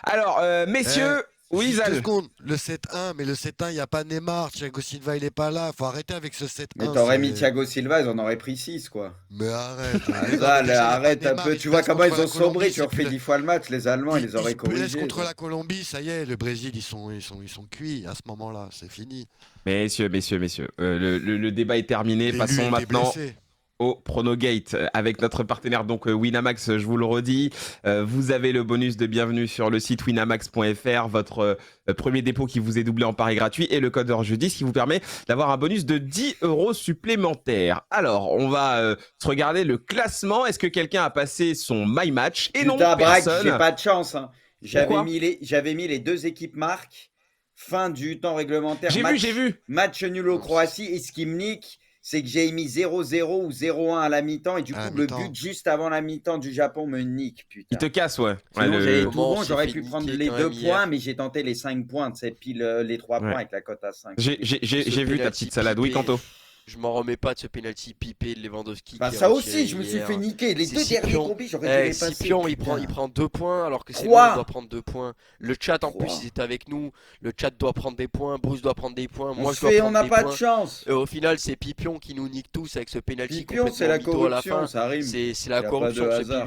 Alors, messieurs, oui, Juste Zal. 2 secondes, le 7-1, mais le 7-1, il n'y a pas Neymar, Thiago Silva, il est pas là. Faut arrêter avec ce 7-1. Mais t'aurais mis c'est- Thiago Silva, ils en auraient pris 6, quoi. Mais arrête. Ah, Mais non, Zal, mais déjà, il y a pas arrête un Neymar, peu. il Tu se vois blesse comment ils contre ont la Colombie, sombré. Tu c'est refais plus 10 fois le match. Les Allemands, ils les auraient se blessent corrigés. contre la Colombie, ça y est, le Brésil, ils sont cuits à ce moment-là, c'est fini. Messieurs, le débat est terminé. Et lui Passons était maintenant. blessé. au Pronogate avec notre partenaire donc Winamax, je vous le redis. Vous avez le bonus de bienvenue sur le site winamax.fr, votre premier dépôt qui vous est doublé en pari gratuit et le code RJE10 qui vous permet d'avoir un bonus de 10 € supplémentaires. Alors, on va se regarder le classement. Est-ce que quelqu'un a passé son My Match? Et non, Putain, Braque, personne. j'ai pas de chance. Hein. Pourquoi J'avais mis les 2 équipes marques, fin du temps réglementaire. J'ai vu. Match nul au Croatie. Et ce qui me nique, c'est que j'ai mis 0-0 ou 0-1 à la mi-temps. Et du coup, le but juste avant la mi-temps du Japon me nique. Putain. Il te casse, ouais. Sinon, j'avais tout Comment bon. on J'aurais s'est pu fait prendre niquer les quand 2 même points, hier. mais j'ai tenté les 5 points. C'est pile les 3 points avec la cote à 5. J'ai vu ta petite salade. Oui, Kanto. Kanto. Je m'en remets pas de ce penalty pipé de Lewandowski. Bah, qui est ça retiré aussi, je me suis hier. fait niquer. Les C'est 2 derniers Scipion. combis, j'aurais dû les passer. Scipion, il putain. prend 2 points alors que c'est nous, 3. on doit prendre 2 points. Le chat en plus, ils étaient avec nous. Le chat doit prendre des points. Bruce doit prendre des points. Moi, je dois On prendre n'a des pas points. de chance. Et au final, c'est Pipion qui nous nique tous avec ce penalty Pipion, c'est la complètement mytho à la fin. corruption, ça rime. C'est la Y a pas corruption. de Ce hasard.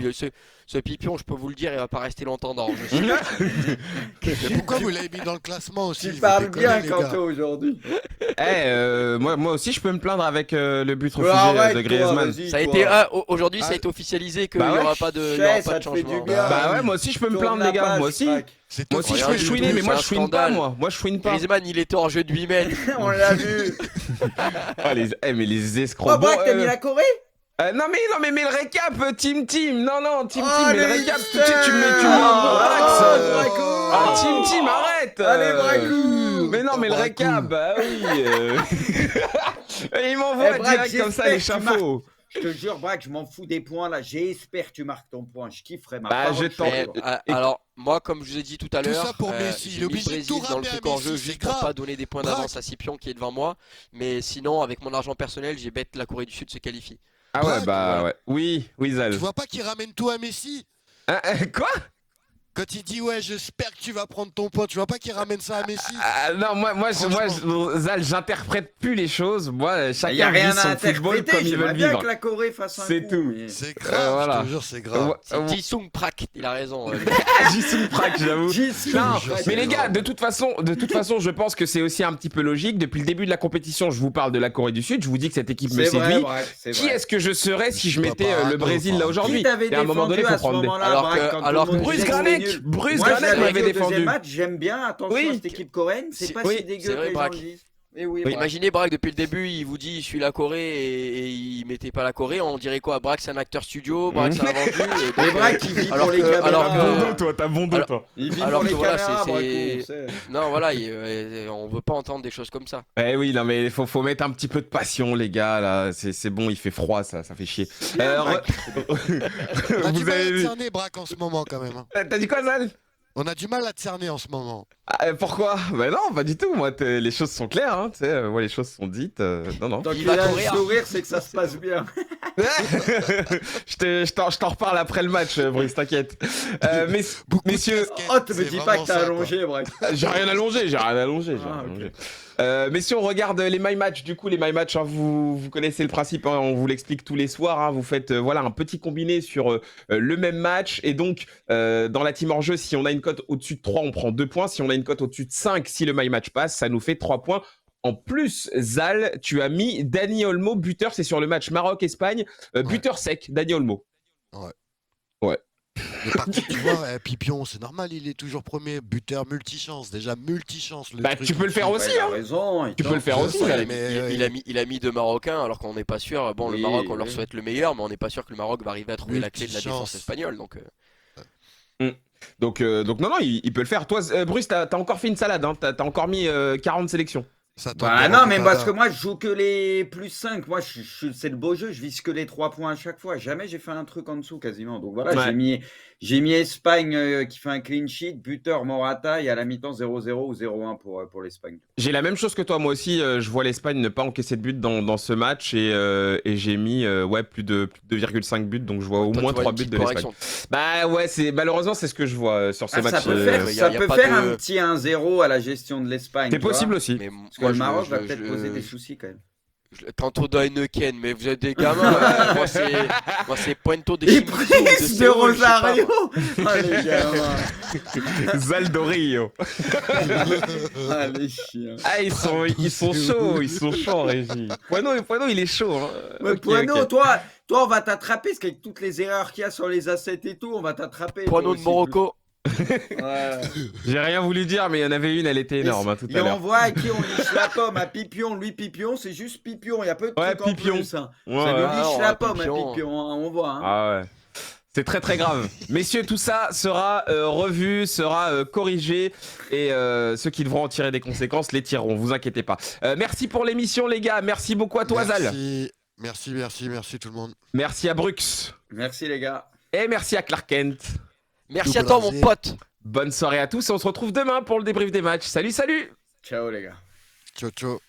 ce Pipion, je peux vous le dire, il va pas rester longtemps dans le jeu. Mais pourquoi vous l'avez mis dans le classement aussi? Tu Vous parles déconnez, bien, les gars. Kanto, aujourd'hui. Moi aussi, je peux me plaindre avec le but refusé Arrête, de toi, Griezmann. vas-y, Ça a toi. été aujourd'hui, ça a été officialisé qu'il Bah n'y ouais. aura pas de, il y Chais, aura ça pas de te fait du changement. bien. Bah ouais, moi aussi, je peux me Tourne plaindre, la les gars. page, Moi aussi. Braque. C'est Moi toi aussi, qui je Regarde, peux fais YouTube, chouiner, mais moi, c'est je un chouine pas, scandale. moi. Moi, je chouine pas. Griezmann, il était en jeu de 8 mètres. On l'a vu. Mais les escrocs. Oh, Bon, Braque, t'as mis la Corée? non, mais le récap, Team. Non, Team, Oh, mais le le récap, hystère. tu me mets un Brax. Braco. Ah, Team, arrête. Allez, Braco. Mais non, mais le Braco. récap, bah oui. Il m'envoie Eh, Braque, direct comme ça j'espère que tu l'échafaud. Je te jure, Braque, je m'en fous des points là. J'espère que tu marques ton point. Je kifferais ma Bah, parole, je te t'en- jure. Alors, moi, comme je vous ai dit tout à Tout l'heure, ça pour Messi, il est j'ai mis obligé de Brésil tout dans le ramener truc à en Messi, jeu c'est juste pour grave. pas donner des points Braque. d'avance à Scipion qui est devant moi. Mais sinon, avec mon argent personnel, j'ai bête la Corée du Sud se qualifie. Ah ouais, Braque, bah voilà. ouais. Oui, Zal. Tu vois pas qu'il ramène tout à Messi? Quoi? Quand il dit ouais, j'espère que tu vas prendre ton point, tu vois pas qu'il ramène ça à Messi? Non, Zal, j'interprète plus les choses. Moi, Il n'y a chacun rien vit à son football interpréter. comme il veut J'aimerais le bien vivre. que la Corée fasse un C'est coup. tout. mais- C'est grave, voilà. je te jure, c'est grave. C'est Jisung Prak, il a raison. Jisung Prak, j'avoue. Jisung Non, Prak, mais les c'est gars, grave. de toute façon, je pense que c'est aussi un petit peu logique. Depuis le début de la compétition, je vous parle de la Corée du Sud. Je vous dis que cette équipe me C'est vrai, séduit. Braque, c'est Qui vrai. est-ce que je serais si je Sois mettais pas le un Brésil ouf, là hein. aujourd'hui? Qui t'avait Et à un moment donné, défendu il à faut ce prendre des. moment-là, Alors Braque, que- quand tout alors le que monde Bruce disait que c'était Granek, nul. Bruce Moi, je Granek l'avais m'avait dit au deuxième défendu. match, j'aime bien. Attention Oui. à cette équipe coréenne, c'est pas Oui, si dégueu c'est que vrai, les gens Braque. le disent. Et oui, Bah, Braque. imaginez Braque depuis le début, il vous dit je suis la Corée et il mettait pas la Corée, on dirait quoi? Braque c'est un acteur studio, Braque c'est un vendu. Et Mais donc, Braque, il vit alors pour les que- caméras. alors que- toi, t'as bon Alors- toi. Il vit alors pour les que voilà, caméras, c'est- Braco, on sait. non voilà, on veut pas entendre des choses comme ça. Eh oui, non, mais faut mettre un petit peu de passion, les gars, là. C'est bon, il fait froid, ça fait chier. Bien, Braque. On a du Vous mal à avez te vu. cerner, Braque, en ce moment, quand même. Hein. T'as dit quoi, Zal? On a du mal à te cerner en ce moment. Pourquoi? Bah non, pas du tout. Moi, les choses sont claires, hein. Tu sais, moi, les choses sont dites. Non. Tant Il qu'il va a le courir. sourire, c'est que ça se passe bien. je t'en reparle après le match, Brice, t'inquiète. Beaucoup de Messieurs, casquettes, Oh, te me c'est dis pas vraiment que t'as ça, quoi. allongé, Braque. j'ai rien allongé. Ah, ok. Messieurs, on regarde les My Match. Du coup, les My Match, hein, vous connaissez le principe, hein, on vous l'explique tous les soirs. Hein, vous faites voilà, un petit combiné sur le même match. Et donc, dans la team hors jeu, si on a une cote au-dessus de 3, on prend 2 points. Si on a une cote au-dessus de 5, si le My Match passe, ça nous fait 3 points. En plus, Zal, tu as mis Dani Olmo buteur, c'est sur le match Maroc-Espagne. Buteur sec, Dani Olmo. Mais par contre, tu vois, Pipion, c'est normal, il est toujours premier. Buteur multichance, déjà multichance. Bah, tu peux le faire aussi, Ouais, il a hein. raison. il Tu peux tente. le faire Je aussi, sais, Zal. mais Il a mis 2 Marocains alors qu'on n'est pas sûr. Bon, le Oui, Maroc, on leur oui. souhaite le meilleur, mais on n'est pas sûr que le Maroc va arriver à trouver la clé de la Multichance. défense espagnole. Donc, Donc non, il peut le faire. Toi, Bruce, t'as encore fait une salade, hein. T'as encore mis 40 sélections. ça tente Bah de non, mais rentrer parce pas que moi, je joue que les plus 5. Moi, c'est le beau jeu. Je vise que les 3 points à chaque fois. Jamais j'ai fait un truc en dessous quasiment. Donc voilà, Ouais. j'ai mis Espagne qui fait un clean sheet, buteur Morata et à la mi-temps 0-0 ou 0-1 pour l'Espagne. J'ai la même chose que toi, moi aussi. Je vois l'Espagne ne pas encaisser de but dans ce match et j'ai mis plus de 2,5 buts, donc je vois au toi, moins tu vois 3 une buts petite de l'Espagne. correction. Bah ouais, malheureusement c'est ce que je vois sur ce Ah, match. ça peut faire, y a- ça y a peut pas faire de- un petit 1-0 à la gestion de l'Espagne. C'est tu vois. possible aussi. Mais Parce que moi, le Maroc va je- peut-être je- poser des soucis quand même. Canto de Heineken, mais vous êtes des gamins. Moi, c'est Puento de Et Chimizo, Prince de Séoul, je sais pas, Rosario. moi. Ah les gamins. Zaldorio. Ah les chiens. Ah, ils sont chauds en régie. Poineau, il est chaud. Hein. Ouais, Ok, Poineau, ok. toi, on va t'attraper, parce qu'avec toutes les erreurs qu'il y a sur les assets et tout, on va t'attraper. toi Poineau de aussi. Morocco. Ouais. J'ai rien voulu dire, mais il y en avait une, elle était énorme hein, tout Et à on l'heure. voit à qui on liche la pomme, à Pipion. Lui, Pipion, c'est juste Pipion. Il y a peu de Ouais, trucs Pipion. en plus. Hein. Ouais, Ça ouais. lui Ah, liche ouais, la pomme, Pipion. à Pipion. Hein, on voit. Hein. Ah ouais. C'est très très grave. Messieurs, tout ça sera revu, sera corrigé et ceux qui devront en tirer des conséquences les tireront, vous inquiétez pas. Merci pour l'émission les gars, merci beaucoup à toi Zal. Merci tout le monde. Merci à Brux. Merci les gars. Et merci à Clark Kent. Merci à toi, mon pote. Bonne soirée à tous et on se retrouve demain pour le débrief des matchs. Salut, salut! Ciao les gars. Ciao.